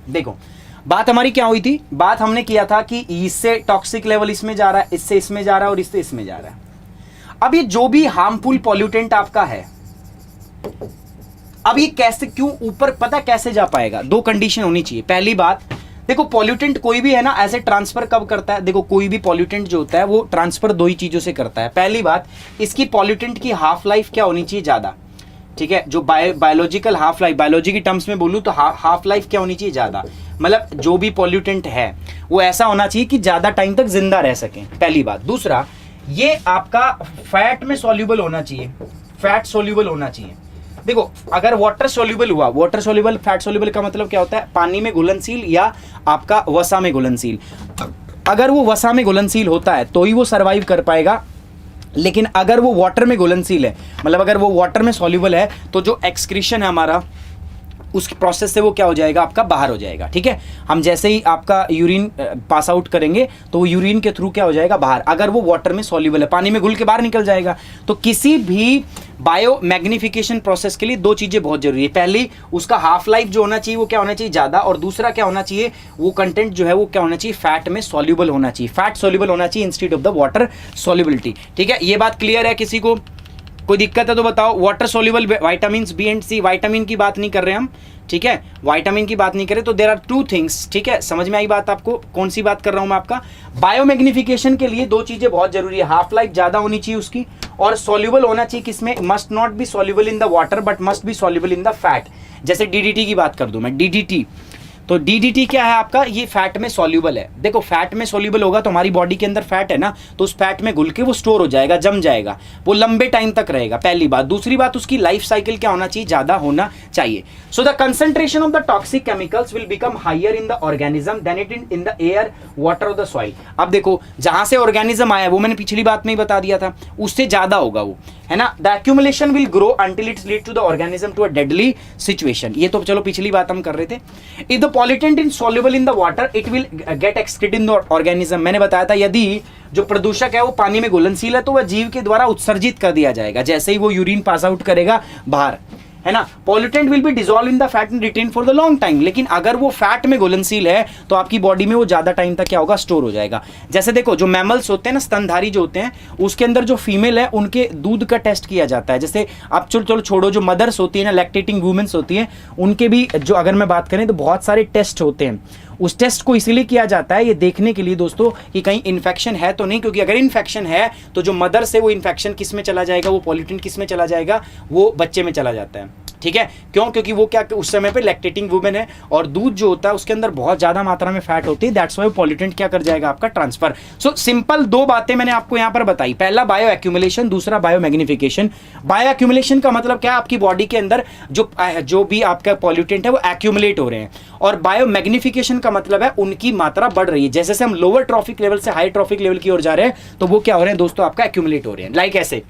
देखो, बात हमारी क्या हुई थी, बात हमने किया था कि इससे टॉक्सिक लेवल इसमें जा रहा है, इससे इसमें जा रहा है और इससे इसमें जा रहा है। अब ये जो भी हार्मफुल पॉल्यूटेंट आपका है, अब ये कैसे क्यों ऊपर पता कैसे जा पाएगा, दो कंडीशन होनी चाहिए। पहली बात देखो, पॉल्यूटेंट कोई भी है ना ऐसे ट्रांसफर कब करता है, देखो कोई भी पॉल्यूटेंट जो होता है वो ट्रांसफर दो ही चीजों से करता है। पहली बात, इसकी पॉल्यूटेंट की हाफ लाइफ क्या होनी चाहिए, ज्यादा, ठीक है, जो बायोलॉजिकल हाफ लाइफ, बायोलॉजी की टर्म्स में बोलूं तो हाफ लाइफ क्या होनी चाहिए, ज्यादा, मतलब जो भी पॉल्यूटेंट है वो ऐसा होना चाहिए कि ज्यादा टाइम तक जिंदा रह सके, पहली बात। दूसरा, ये आपका फैट में सॉल्यूबल होना चाहिए, फैट सॉल्यूबल होना चाहिए। देखो अगर वाटर सॉल्यूबल हुआ, वाटर सॉल्यूबल, फैट सॉल्यूबल का मतलब क्या होता है, पानी में घुलनशील या आपका वसा में घुलनशील। अगर वो वसा में घुलनशील होता है तो ही वो सर्वाइव कर पाएगा, लेकिन अगर वो वाटर में घुलनशील है, मतलब अगर वो वाटर में सॉल्यूबल है, तो जो एक्सक्रीशन है हमारा उस प्रोसेस से वो क्या हो जाएगा, आपका बाहर हो जाएगा, ठीक है। हम जैसे ही आपका यूरिन पास आउट करेंगे तो वो यूरिन के थ्रू क्या हो जाएगा, बाहर। अगर वो वाटर में सॉल्यूबल है, पानी में घुल के बाहर निकल जाएगा। तो किसी भी बायो मैग्निफिकेशन प्रोसेस के लिए दो चीजें बहुत जरूरी है, पहली उसका हाफ लाइफ जो होना चाहिए वो क्या होना चाहिए, ज्यादा, और दूसरा क्या होना चाहिए, वो कंटेंट जो है वो क्या होना चाहिए, फैट में सॉल्यूबल होना चाहिए, फैट सॉल्यूबल होना चाहिए instead of the water solubility, ठीक है। ये बात क्लियर है, किसी को कोई दिक्कत है तो बताओ। Water soluble vitamin B and C, vitamin की बात नहीं कर रहे हम, ठीक है, विटामिन की बात नहीं करें, तो देयर आर टू थिंग्स, ठीक है, समझ में आई बात आपको, कौन सी बात कर रहा हूं मैं आपका। बायोमैग्निफिकेशन के लिए दो चीजें बहुत जरूरी है, हाफ लाइफ ज्यादा होनी चाहिए उसकी, और सॉल्युबल होना चाहिए किसमें, must not be soluble in the water but must be soluble in the fat. जैसे डीडीटी की बात कर दूं मैं, डीडीटी, तो डीडीटी क्या है आपका, ये फैट में सॉल्युबल है। देखो फैट में सॉल्युबल होगा तो हमारी बॉडी के अंदर फैट है ना, तो उस फैट में घुल के वो स्टोर हो जाएगा, जम जाएगा, वो लंबे टाइम तक रहेगा, पहली बात। दूसरी बात, उसकी लाइफ साइकिल क्या होना चाहिए, ज्यादा होना चाहिए। So the concentration of the toxic chemicals will become higher in the organism then it in the air, water और द सॉइल। अब देखो जहां से ऑर्गेनिज्म आया वो मैंने पिछली बात में ही बता दिया था, उससे ज्यादा होगा वो, है ना। The accumulation will grow until its lead to the organism to a deadly situation. ये तो चलो पिछली बात हम कर रहे थे। If the pollutant in soluble in the water it will get excreted in the organism. मैंने बताया था यदि जो प्रदूषक है वो पानी में घुलनशील है तो वह जीव के द्वारा उत्सर्जित कर दिया जाएगा, जैसे ही वो यूरिन पास आउट करेगा बाहर, है ना। Pollutant will be dissolve in the fat and retain for the long time. लेकिन अगर वो फैट में घुलनशील है तो आपकी बॉडी में वो ज्यादा टाइम तक क्या होगा, स्टोर हो जाएगा। जैसे देखो जो मैमल्स होते हैं ना, स्तनधारी जो होते हैं, उसके अंदर जो फीमेल है उनके दूध का टेस्ट किया जाता है। जैसे आप चलो छोड़ो, जो मदर्स होती है ना, लैक्टेटिंग वुमेन्स होती हैं, उनके भी जो अगर मैं बात करें तो बहुत सारे टेस्ट होते हैं। उस टेस्ट को इसीलिए किया जाता है ये देखने के लिए दोस्तों कि कहीं इन्फेक्शन है तो नहीं, क्योंकि अगर इन्फेक्शन है तो जो मदर से वो इन्फेक्शन किस में चला जाएगा, वो पॉल्यूटेंट किस में चला जाएगा, वो बच्चे में चला जाता है, ठीक है। क्यों, क्योंकि वो क्या उस समय पे लैक्टेटिंग वुमेन है और दूध जो होता है उसके अंदर बहुत ज्यादा मात्रा में फैट होती है, दैट्स व्हाई पॉल्यूटेंट क्या कर जाएगा, आपका ट्रांसफर। सो सिंपल दो बातें मैंने आपको यहां पर बताई, पहला बायो एक्यूमुलेशन, दूसरा बायो मैग्निफिकेशन। बायो एक्यूमुलेशन का मतलब क्या है, आपकी बॉडी के अंदर जो भी आपका पॉल्यूटेंट है वो एक्यूमुलेट हो रहे हैं, और बायो मैग्निफिकेशन का मतलब है उनकी मात्रा बढ़ रही है। जैसे से हम लोअर ट्रॉफिक लेवल से हाई ट्रॉफिक लेवल की ओर जा रहे हैं तो वो क्या हो रहे हैं दोस्तों, आपका एक्यूमुलेट हो रहे हैं। लाइक ऐसे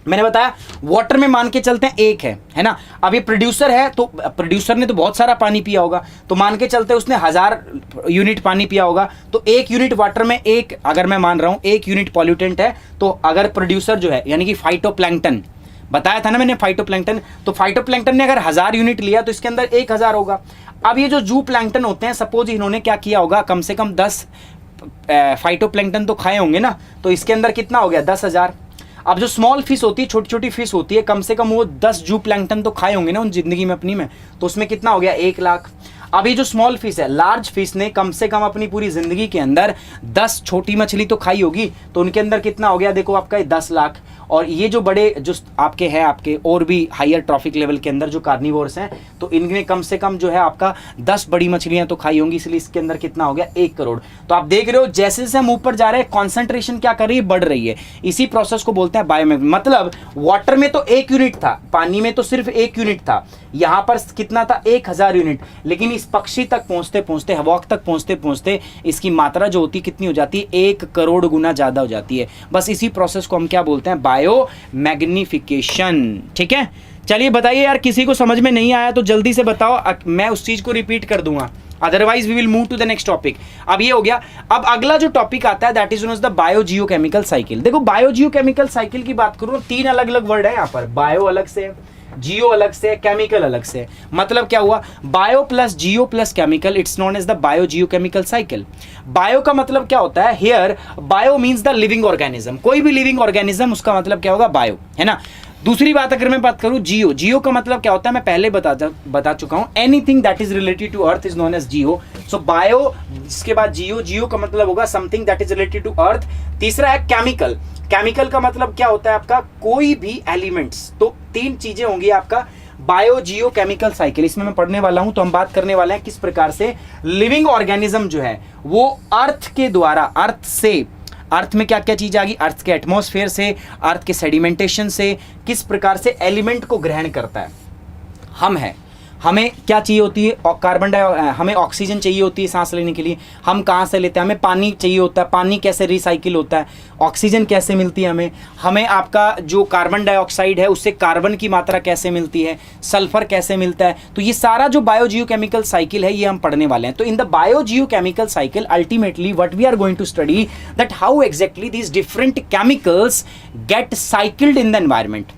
मैंने बताया वाटर में मान के चलते हैं एक है ना। अब ये प्रोड्यूसर है तो प्रोड्यूसर ने तो बहुत सारा पानी पिया होगा, तो मान के चलते उसने 1000 यूनिट पानी पिया होगा, तो 1 यूनिट वाटर में एक, अगर मैं मान रहा हूं 1 यूनिट पॉल्यूटेंट है, तो अगर प्रोड्यूसर जो है यानी कि फाइटोप्लैंक्टन, बताया था ना मैंने फाइटोप्लैंक्टन, तो फाइटोप्लैंक्टन ने अगर 1000 यूनिट लिया तो इसके अंदर 1000 होगा। अब ये जो जू प्लैंक्टन होते हैं, सपोज इन्होंने क्या किया होगा, कम से कम 10 फाइटोप्लैंक्टन तो खाए होंगे ना, तो इसके अंदर कितना हो गया, 10,000। अब जो स्मॉल फिश होती है, छोटी छोटी फिश होती है, कम से कम वो 10 जू प्लैंकटन तो खाए होंगे ना उन जिंदगी में अपनी में, तो उसमें कितना हो गया 1 लाख। अब ये जो स्मॉल फिश है, लार्ज फिश ने कम से कम अपनी पूरी जिंदगी के अंदर 10 छोटी मछली तो खाई होगी, तो उनके अंदर कितना हो गया देखो आपका 10 लाख। और ये जो बड़े जो आपके हैं, आपके और भी हायर ट्रॉफिक लेवल के अंदर जो कार्निवोर्स हैं, तो इनमें कम से कम जो है आपका 10 बड़ी मछलियां तो खाई होंगी, इसलिए इसके अंदर कितना हो गया 1 करोड़। तो आप देख रहे हो जैसे जैसे हम ऊपर जा रहे हैं कॉन्सेंट्रेशन क्या कर रही है, बढ़ रही है। इसी प्रोसेस को बोलते हैं बायोमैग्नेटिज्म। मतलब वाटर में तो 1 यूनिट था, पानी में तो सिर्फ 1 यूनिट था, यहां पर कितना था 1000 यूनिट, लेकिन इस पक्षी तक पहुंचते पहुंचते, हवॉक तक पहुंचते पहुंचते इसकी मात्रा जो होती है कितनी हो जाती है, 1 करोड़ गुना ज्यादा हो जाती है। बस इसी प्रोसेस को हम क्या बोलते हैं, बायो मैग्निफिकेशन। ठीक है, चलिए बताइए यार, किसी को समझ में नहीं आया तो जल्दी से बताओ, मैं उस चीज को रिपीट कर दूंगा, otherwise we will move to the next topic. अब ये हो गया। अब अगला जो टॉपिक आता है that is known as the biogeochemical cycle. देखो बायोजियोकेमिकल साइकिल की बात करूं, 3 अलग अलग वर्ड है यहाँ पर, बायो अलग से, जियो अलग से, केमिकल अलग से। मतलब क्या हुआ, bio plus geo plus chemical, its known as the bio geochemical cycle. Bio का मतलब क्या होता है, here bio means the living organism, कोई भी लिविंग ऑर्गेनिज्म, उसका मतलब क्या होगा बायो, है ना। दूसरी बात अगर मैं बात करूं जियो, जियो का मतलब क्या होता है मैं पहले बता चुका हूं, anything that is related to earth is known as geo. So bio, इसके बाद जियो, जियो का मतलब होगा something that is related to earth. तीसरा है केमिकल, केमिकल का मतलब क्या होता है आपका, कोई भी एलिमेंट्स। तो 3 चीजें होंगी आपका बायो जियो केमिकल साइकिल, इसमें मैं पढ़ने वाला हूं। तो हम बात करने वाले हैं किस प्रकार से लिविंग ऑर्गेनिज्म जो है वो अर्थ के द्वारा, अर्थ से, अर्थ में क्या क्या चीज आ गई, अर्थ के एटमॉस्फेयर से, अर्थ के सेडिमेंटेशन से किस प्रकार से एलिमेंट को ग्रहण करता है। हम है, हमें क्या चाहिए होती है, और कार्बन डाइऑक्साइड, हमें ऑक्सीजन चाहिए होती है सांस लेने के लिए, हम कहाँ से लेते हैं, हमें पानी चाहिए होता है, पानी कैसे रिसाइकिल होता है, ऑक्सीजन कैसे मिलती है हमें, हमें आपका जो कार्बन डाइऑक्साइड है उससे कार्बन की मात्रा कैसे मिलती है, सल्फर कैसे मिलता है। तो ये सारा जो बायोजियोकेमिकल साइकिल है ये हम पढ़ने वाले हैं। तो in the biogeochemical cycle ultimately what we are going to study that how exactly these different chemicals get cycled in the environment.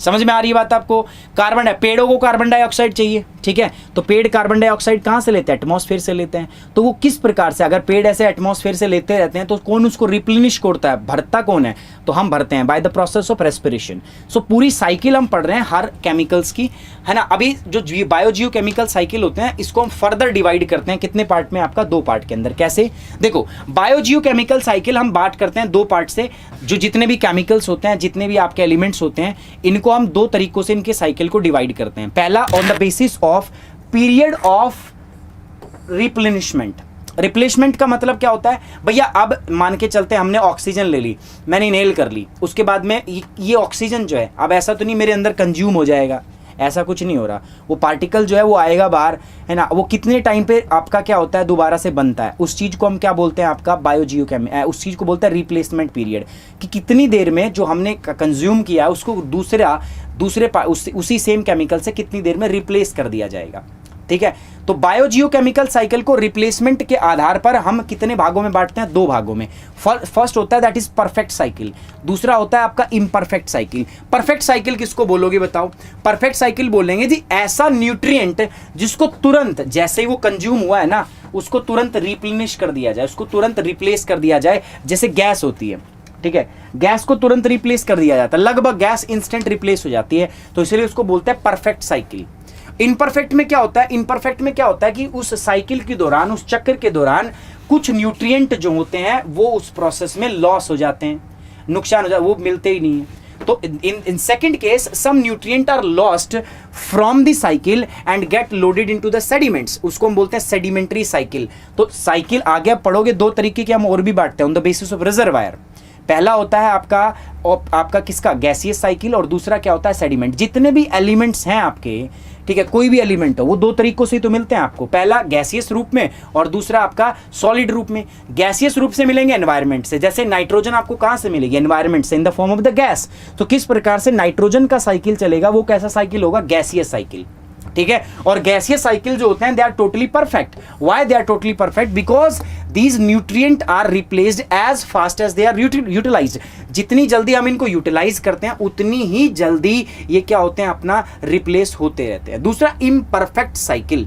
समझ में आ रही है बात आपको। कार्बन है, पेड़ों को कार्बन डाइऑक्साइड चाहिए, ठीक है, तो पेड़ कार्बन डाइऑक्साइड कहाँ से लेते हैं, एटमॉस्फेयर से लेते हैं। तो वो किस प्रकार से, अगर पेड़ ऐसे एटमॉस्फेयर से लेते रहते हैं तो कौन उसको रिप्लेनिश करता है, भरता कौन है, तो हम भरते हैं by the process of respiration. So पूरी साइकिल हम पढ़ रहे हैं हर केमिकल्स की, है ना। अभी जो बायोजियोकेमिकल साइकिल होते हैं इसको हम फर्दर डिवाइड करते हैं कितने पार्ट में, आपका 2 पार्ट के अंदर। कैसे, देखो बायोजियोकेमिकल साइकिल हम बात करते हैं 2 पार्ट से। जो जितने भी केमिकल्स होते हैं, जितने भी आपके एलिमेंट्स होते हैं, इनको हम 2 तरीकों से इनके साइकिल को डिवाइड करते हैं। पहला on the basis of period of replenishment. Replacement का मतलब क्या होता है भैया, अब मान के चलते हैं हमने ऑक्सीजन ले ली, मैंने इनहेल कर ली, उसके बाद में ये ऑक्सीजन जो है, अब ऐसा तो नहीं मेरे अंदर कंज्यूम हो जाएगा, ऐसा कुछ नहीं हो रहा। वो पार्टिकल जो है वो आएगा बाहर, है ना, वो कितने टाइम पे आपका क्या होता है दोबारा से बनता है, उस चीज़ को हम क्या बोलते हैं आपका बायोजियोकेमिकल, उस चीज़ को बोलते हैं रिप्लेसमेंट पीरियड, कि कितनी देर में जो हमने कंज्यूम किया उसको दूसरे उसी सेम केमिकल से कितनी देर में रिप्लेस कर दिया जाएगा। ठीक है, तो बायोजियोकेमिकल साइकिल को रिप्लेसमेंट के आधार पर हम कितने भागों में बांटते हैं, 2 भागों में। फर्स्ट होता है दैट इज परफेक्ट साइकिल, दूसरा होता है आपका इम्परफेक्ट साइकिल। परफेक्ट साइकिल किसको बोलोगे बताओ, परफेक्ट साइकिल बोलेंगे जी ऐसा न्यूट्रिएंट जिसको तुरंत जैसे ही वो कंज्यूम हुआ है ना, उसको तुरंत रिप्लेनिश कर दिया जाए, उसको तुरंत रिप्लेस कर दिया जाए। जैसे गैस होती है, ठीक है, गैस को तुरंत रिप्लेस कर दिया जाता है, लगभग गैस इंस्टेंट रिप्लेस हो जाती है, तो इसलिए उसको बोलते हैं परफेक्ट साइकिल। इनपरफेक्ट में क्या होता है, इनपरफेक्ट में क्या होता है कि उस साइकिल के दौरान, उस चक्र के दौरान कुछ न्यूट्रिएंट जो होते हैं वो उस प्रोसेस में लॉस हो जाते हैं, नुकसान हो जाता है, वो मिलते ही नहीं है। तो in second case some nutrient are lost from the cycle and get loaded into the sediments, उसको हम बोलते हैं सेडिमेंट्री साइकिल। तो साइकिल आगे आप पढ़ोगे 2 तरीके के हम और भी बांटते हैं on the basis of reservoir. पहला होता है आपका किसका, गैसियस साइकिल, और दूसरा क्या होता है सेडिमेंट। जितने भी एलिमेंट्स हैं आपके, ठीक है, कोई भी एलिमेंट हो, वो 2 तरीकों से ही तो मिलते हैं आपको, पहला गैसियस रूप में और दूसरा आपका सॉलिड रूप में। गैसियस रूप से मिलेंगे एनवायरनमेंट से, जैसे नाइट्रोजन आपको कहां से मिलेगी, एनवायरनमेंट से, इन the form of the gas. तो किस प्रकार से नाइट्रोजन का साइकिल चलेगा, वो कैसा साइकिल होगा, गैसियस साइकिल। ठीक है, और गैसियस साइकिल जो होते हैं they are totally perfect. Why they are totally perfect, because these nutrient are replaced as fast as they are utilized. जितनी जल्दी हम इनको यूटिलाइज करते हैं उतनी ही जल्दी ये क्या होते हैं, अपना रिप्लेस होते रहते हैं। दूसरा इम्परफेक्ट साइकिल।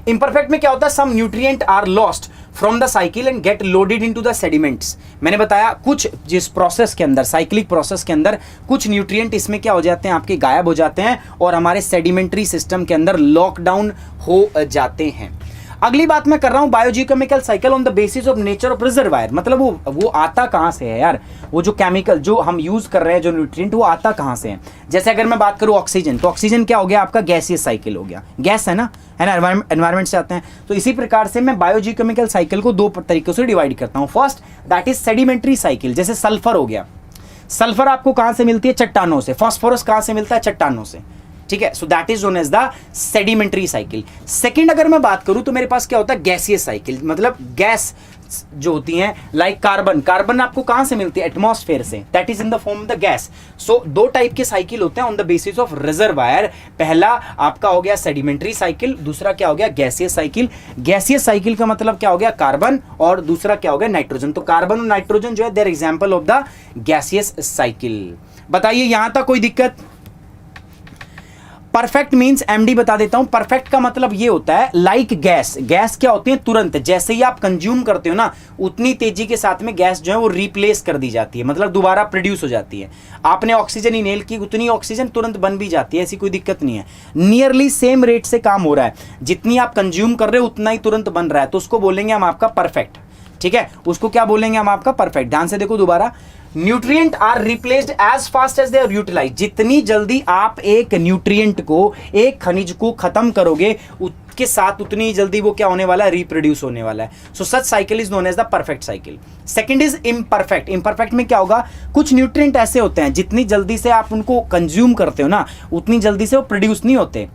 इम्परफेक्ट में क्या होता है, some nutrient are lost from the cycle and get loaded into the sediments. मैंने बताया कुछ जिस प्रोसेस के अंदर, साइक्लिक प्रोसेस के अंदर कुछ न्यूट्रिएंट इसमें क्या हो जाते हैं, आपके गायब हो जाते हैं और हमारे सेडिमेंट्री सिस्टम के अंदर लॉकडाउन हो जाते हैं। अगली बात मैं कर रहा हूं, biogeochemical cycle on the basis of nature of reservoir. मतलब वो आता कहां से है यार, वो जो केमिकल जो हम यूज कर रहे हैं, जो न्यूट्रिएंट, वो आता कहां से है। जैसे अगर मैं बात करूं ऑक्सीजन, तो ऑक्सीजन क्या हो गया आपका, गैसियस साइकिल हो गया, गैस है ना एनवायरमेंट से आते हैं। तो इसी प्रकार से मैं बायोजियोकेमिकल साइकिल को दो तरीकों से डिवाइड करता हूं। First that is sedimentary cycle, जैसे सल्फर हो गया, सल्फर आपको कहां से मिलती है, चट्टानों से। फास्फोरस कहां से मिलता है, चट्टानों से, ठीक है। So that is known as the sedimentary cycle. Second अगर मैं बात करूं तो मेरे पास क्या होता है, गैसियस साइकिल, मतलब गैस जो होती हैं, लाइक कार्बन, कार्बन आपको कहां से मिलती है, एटमॉस्फेयर से, that is in the form of the gas. So दो टाइप के साइकिल होते हैं on the basis of reservoir. पहला आपका हो गया सेडिमेंट्री साइकिल, दूसरा क्या हो गया, गैसियस साइकिल। गैसियस साइकिल का मतलब क्या हो गया, कार्बन, और दूसरा क्या हो गया, नाइट्रोजन। तो कार्बन और नाइट्रोजन जो है there example of the gaseous cycle. बताइए यहां तक कोई दिक्कत। परफेक्ट मींस एमडी बता देता हूं, परफेक्ट का मतलब ये होता है लाइक गैस। गैस क्या होती है, तुरंत जैसे ही आप कंज्यूम करते हो ना, उतनी तेजी के साथ में गैस जो है वो रिप्लेस कर दी जाती है, मतलब दोबारा प्रोड्यूस हो जाती है। आपने ऑक्सीजन इनहेल की, उतनी ऑक्सीजन तुरंत बन भी जाती है, ऐसी कोई दिक्कत नहीं है। नियरली सेम रेट से काम हो रहा है, जितनी आप कंज्यूम कर रहे हो उतना ही तुरंत बन रहा है, तो उसको बोलेंगे हम आपका परफेक्ट, ठीक है। उसको क्या बोलेंगे हम आपका परफेक्ट। ध्यान से देखो दोबारा, nutrient are replaced as fast as they are utilized. जितनी जल्दी आप एक न्यूट्रिएंट को, एक खनिज को खत्म करोगे, उसके साथ उतनी जल्दी वो क्या होने वाला है, रिप्रोड्यूस होने वाला है। So such cycle is known as the perfect cycle. Second is imperfect. Imperfect में क्या होगा, कुछ न्यूट्रिएंट ऐसे होते हैं जितनी जल्दी से आप उनको कंज्यूम करते हो ना, उतनी जल्दी से वो प्रोड्यूस नहीं होते,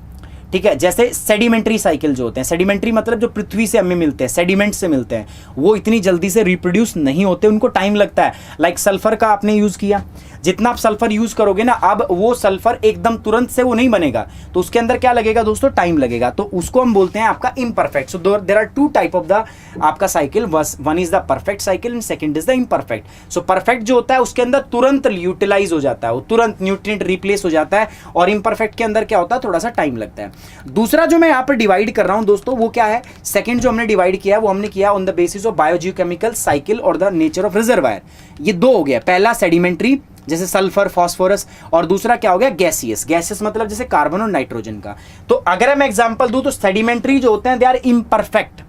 ठीक है। जैसे सेडिमेंट्री साइकिल जो होते हैं, सेडिमेंट्री मतलब जो पृथ्वी से हमें मिलते हैं, सेडिमेंट से मिलते हैं, वो इतनी जल्दी से रिप्रोड्यूस नहीं होते, उनको टाइम लगता है। लाइक सल्फर का आपने यूज किया, जितना आप सल्फर यूज करोगे ना, अब वो सल्फर एकदम तुरंत से वो नहीं बनेगा, तो उसके अंदर क्या लगेगा दोस्तों, टाइम लगेगा, तो उसको हम बोलते हैं आपका imperfect. So there are two type of the आपका cycle, one is the perfect cycle and second is the imperfect. So perfect जो होता है उसके अंदर तुरंत यूटिलाइज हो जाता है, वो तुरंत न्यूट्रिएंट रिप्लेस हो जाता है, और इम्परफेक्ट के अंदर क्या होता है, थोड़ा सा टाइम लगता है। दूसरा जो मैं यहाँ पर डिवाइड कर रहा हूं दोस्तों, वो क्या है, सेकंड जो हमने डिवाइड किया वो हमने किया on the basis of biogeochemical cycle और द नेचर ऑफ रिजर्वायर। ये दो हो गया, पहला सेडिमेंट्री जैसे सल्फर, फास्फोरस, और दूसरा क्या हो गया, गैसियस। गैसियस मतलब जैसे कार्बन और नाइट्रोजन का। तो अगर मैं एग्जांपल दूं तो सेडिमेंट्री जो होते हैं दे आर इम्परफेक्ट,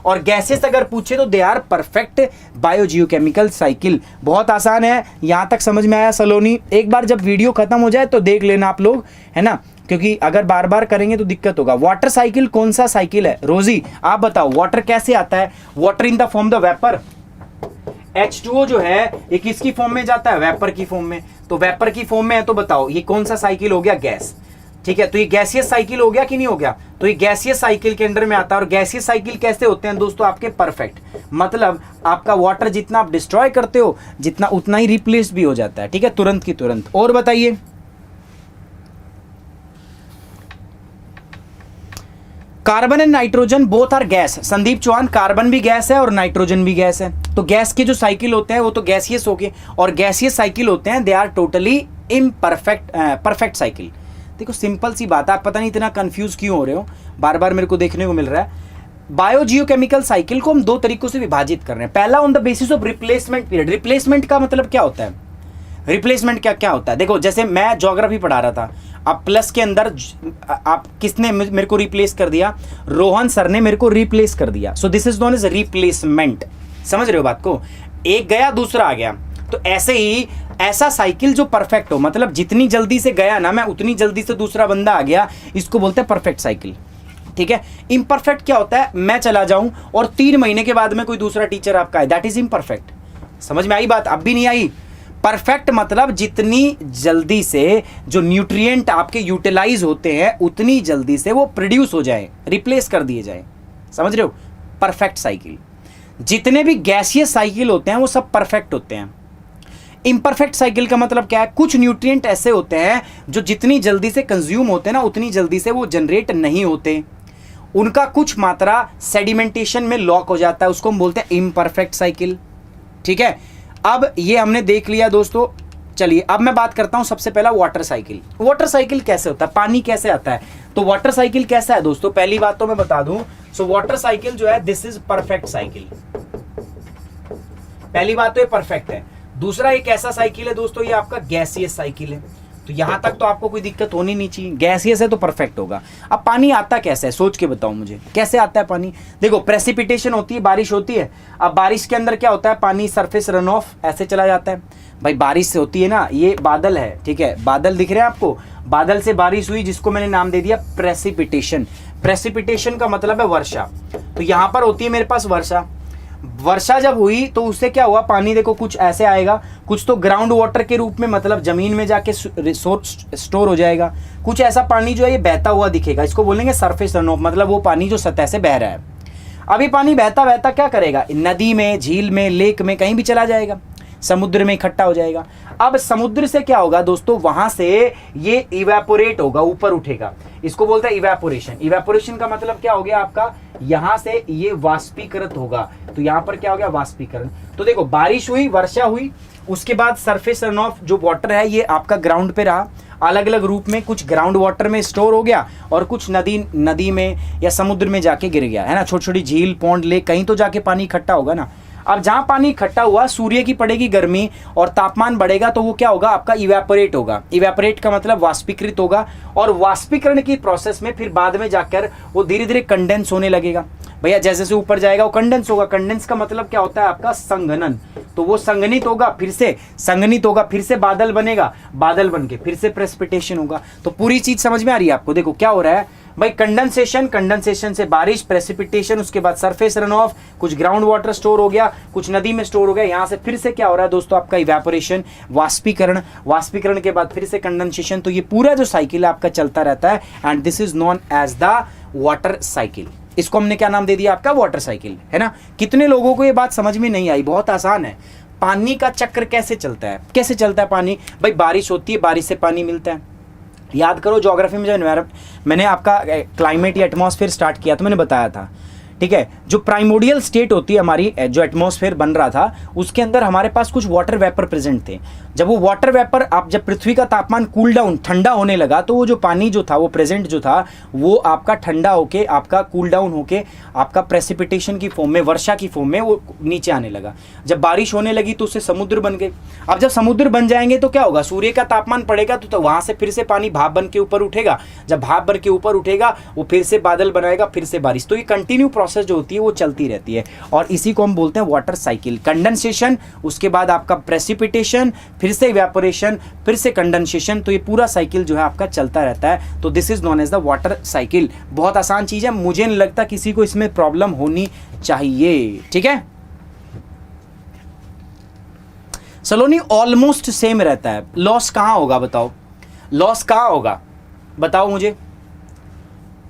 और गैसेस अगर पूछे तो they are perfect biogeochemical cycle. बहुत आसान है, यहां तक समझ में आया सलोनी। एक बार जब वीडियो खत्म हो जाए तो देख लेना आप लोग, है ना, क्योंकि अगर बार बार करेंगे तो दिक्कत होगा। वाटर साइकिल कौन सा साइकिल है, रोजी आप बताओ, वाटर कैसे आता है, water in the form the vapour. H2O जो है ये किसकी फॉर्म में जाता है, वेपर की फॉर्म में। तो वेपर की फॉर्म में है, तो बताओ ये कौन सा साइकिल हो गया, गैस, ठीक है। तो ये गैसियस साइकिल हो गया कि नहीं हो गया, तो ये गैसियस साइकिल के अंडर में आता है। और गैसियस साइकिल कैसे होते हैं दोस्तों, आपके परफेक्ट, मतलब आपका वाटर जितना आप डिस्ट्रॉय करते हो, जितना उतना ही रिप्लेस भी हो जाता है, ठीक है, तुरंत की तुरंत। और बताइए, carbon and nitrogen both are gas. Sandeep Chauhan, carbon भी गैस है और नाइट्रोजन भी गैस है। तो गैस के जो साइकिल होते हैं वो तो गैसियस हो गए, और गैसियस साइकिल होते हैं they are totally imperfect perfect cycle. देखो सिंपल सी बात है, आप पता नहीं इतना कंफ्यूज क्यों हो रहे हो, बार बार मेरे को देखने को मिल रहा है। बायोजियोकेमिकल साइकिल को हम दो तरीकों से विभाजित कर रहे हैं। पहला on the basis of replacement period. Replacement का मतलब क्या होता है, रिप्लेसमेंट क्या होता है, देखो जैसे मैं ज्योग्राफी पढ़ा रहा था, अब प्लस के अंदर आप किसने मेरे को रिप्लेस कर दिया, रोहन सर ने मेरे को रिप्लेस कर दिया। So this is known as replacement. समझ रहे हो बात को, एक गया दूसरा आ गया। तो ऐसे ही ऐसा साइकिल जो परफेक्ट हो, मतलब जितनी जल्दी से गया ना मैं, उतनी जल्दी से दूसरा बंदा आ गया, इसको बोलते हैं परफेक्ट साइकिल, ठीक है। इम्परफेक्ट क्या होता है, मैं चला जाऊं और 3 महीने के बाद में कोई दूसरा टीचर आपका है, दैट इज इम्परफेक्ट। समझ में आई बात, अब भी नहीं आई। परफेक्ट मतलब जितनी जल्दी से जो न्यूट्रिएंट आपके यूटिलाइज होते हैं, उतनी जल्दी से वो प्रोड्यूस हो जाए, रिप्लेस कर दिए जाए। समझ रहे हो, परफेक्ट साइकिल। जितने भी गैसियस साइकिल होते हैं वो सब परफेक्ट होते हैं। इम्परफेक्ट साइकिल का मतलब क्या है, कुछ न्यूट्रिएंट ऐसे होते हैं जो जितनी जल्दी से कंज्यूम होते हैं ना, उतनी जल्दी से वो जनरेट नहीं होते, उनका कुछ मात्रा सेडिमेंटेशन में लॉक हो जाता है, उसको हम बोलते हैं इम्परफेक्ट साइकिल, ठीक है। अब ये हमने देख लिया दोस्तों, चलिए अब मैं बात करता हूं सबसे पहला वाटर साइकिल। वाटर साइकिल कैसे होता है, पानी कैसे आता है? तो वाटर साइकिल कैसा है दोस्तों, पहली बात तो मैं बता दूं, सो वाटर साइकिल जो है दिस इज परफेक्ट साइकिल। पहली बात तो ये परफेक्ट है। दूसरा एक ऐसा साइकिल है दोस्तों, ये आपका गैसियस साइकिल है। तो यहां तक तो आपको कोई दिक्कत होनी नहीं चाहिए, गैसियस है तो परफेक्ट होगा। अब पानी आता कैसे है, सोच के बताओ मुझे, कैसे आता है पानी? देखो प्रेसिपिटेशन होती है, बारिश होती है। अब बारिश के अंदर क्या होता है, पानी सरफेस रन ऑफ ऐसे चला जाता है। भाई बारिश से होती है ना, ये बादल है, ठीक है, बादल दिख रहे हैं आपको, बादल से बारिश हुई जिसको मैंने नाम दे दिया प्रेसिपिटेशन। प्रेसिपिटेशन का मतलब है वर्षा। तो यहां पर होती है मेरे पास वर्षा। वर्षा जब हुई तो उससे क्या हुआ, पानी देखो कुछ ऐसे आएगा, कुछ तो ग्राउंड वाटर के रूप में मतलब जमीन में जाके स्टोर हो जाएगा, कुछ ऐसा पानी जो है ये बहता हुआ दिखेगा, इसको बोलेंगे सरफेस रन ऑफ, मतलब वो पानी जो सतह से बह रहा है। अभी पानी बहता बहता क्या करेगा, नदी में, झील में, लेक में कहीं भी चला जाएगा, समुद्र में इकट्ठा हो जाएगा। अब समुद्र से क्या होगा दोस्तों, वहां से ये इवेपोरेट होगा, ऊपर उठेगा, इसको बोलते हैं इवेपोरेशन। इवेपोरेशन का मतलब क्या हो गया आपका, यहां से ये वाष्पीकृत होगा। तो यहां पर क्या हो गया, वाष्पीकरण। तो देखो बारिश हुई, वर्षा हुई, उसके बाद सरफेस रन ऑफ जो वाटर है ये आपका ग्राउंड पे रहा, अलग अलग रूप में, कुछ ग्राउंड वाटर में स्टोर हो गया और कुछ नदी में या समुद्र में जाके गिर गया, है ना, छोटी छोटी झील, पौंड, लेक, कहीं तो जाके पानी इकट्ठा होगा ना। अब जहां पानी इकट्ठा हुआ, सूर्य की पड़ेगी गर्मी और तापमान बढ़ेगा, तो वो क्या होगा आपका, इवेपोरेट होगा। इवेपोरेट का मतलब वाष्पीकृत होगा, और वाष्पीकरण की प्रोसेस में फिर बाद में जाकर वो धीरे धीरे कंडेंस होने लगेगा। भैया जैसे जैसे ऊपर जाएगा वो कंडेंस होगा। कंडेंस का मतलब क्या होता है आपका, संघनन। तो वो संघनित होगा, फिर से संघनित होगा, फिर से बादल बनेगा, बादल बन के फिर से प्रेसिपिटेशन होगा। तो पूरी चीज समझ में आ रही है आपको? देखो क्या हो रहा है भाई, कंडेंसेशन, कंडेंसेशन से बारिश, प्रेसिपिटेशन, उसके बाद सरफेस रन ऑफ, कुछ ग्राउंड वाटर स्टोर हो गया, कुछ नदी में स्टोर हो गया, यहां से फिर से क्या हो रहा है दोस्तों आपका इवेपोरेशन, वाष्पीकरण, वाष्पीकरण के बाद फिर से कंडेंसेशन। तो ये पूरा जो साइकिल है आपका चलता रहता है, and this is known as the water cycle. इसको हमने क्या नाम दे दिया आपका, वाटर साइकिल, है ना। कितने लोगों को ये बात समझ में नहीं आई? बहुत आसान है। पानी का चक्र कैसे चलता है, कैसे चलता है पानी? भाई बारिश होती है, बारिश से पानी मिलता है। याद करो ज्योग्राफी में जब मैंने आपका क्लाइमेट या एटमॉस्फेयर स्टार्ट किया तो मैंने बताया था, ठीक है, जो प्राइमोडियल स्टेट होती है हमारी, जो एटमॉस्फेयर बन रहा था उसके अंदर हमारे पास कुछ वाटर वेपर प्रेजेंट थे। जब वो वाटर वेपर, आप जब पृथ्वी का तापमान कूल डाउन, ठंडा होने लगा, तो वो जो पानी जो था वो प्रेजेंट जो था वो आपका ठंडा होके, आपका कूल डाउन होके, आपका प्रेसिपिटेशन की फॉर्म में, वर्षा की फॉर्म में वो नीचे आने लगा। जब बारिश होने लगी तो उससे समुद्र बन गए। अब जब समुद्र बन जाएंगे तो क्या होगा, सूर्य का तापमान बढ़ेगा, तो वहां से फिर से पानी भाप बन के ऊपर उठेगा। जब भाप बन के ऊपर उठेगा वो फिर से बादल बनाएगा, फिर से बारिश। तो ये कंटिन्यू प्रोसेस जो होती है वो चलती रहती है, और इसी को हम बोलते हैं वाटर साइकिल। कंडेंसेशन, उसके बाद आपका प्रेसिपिटेशन, फिर से इवेपोरेशन, फिर से कंडेंसेशन। तो ये पूरा साइकिल जो है आपका चलता रहता है। तो this is known as the water cycle. बहुत आसान चीज है, मुझे नहीं लगता किसी को इसमें प्रॉब्लम होनी चाहिए, ठीक है। सलोनी ऑलमोस्ट सेम रहता है। लॉस कहां होगा बताओ, लॉस कहां होगा बताओ मुझे,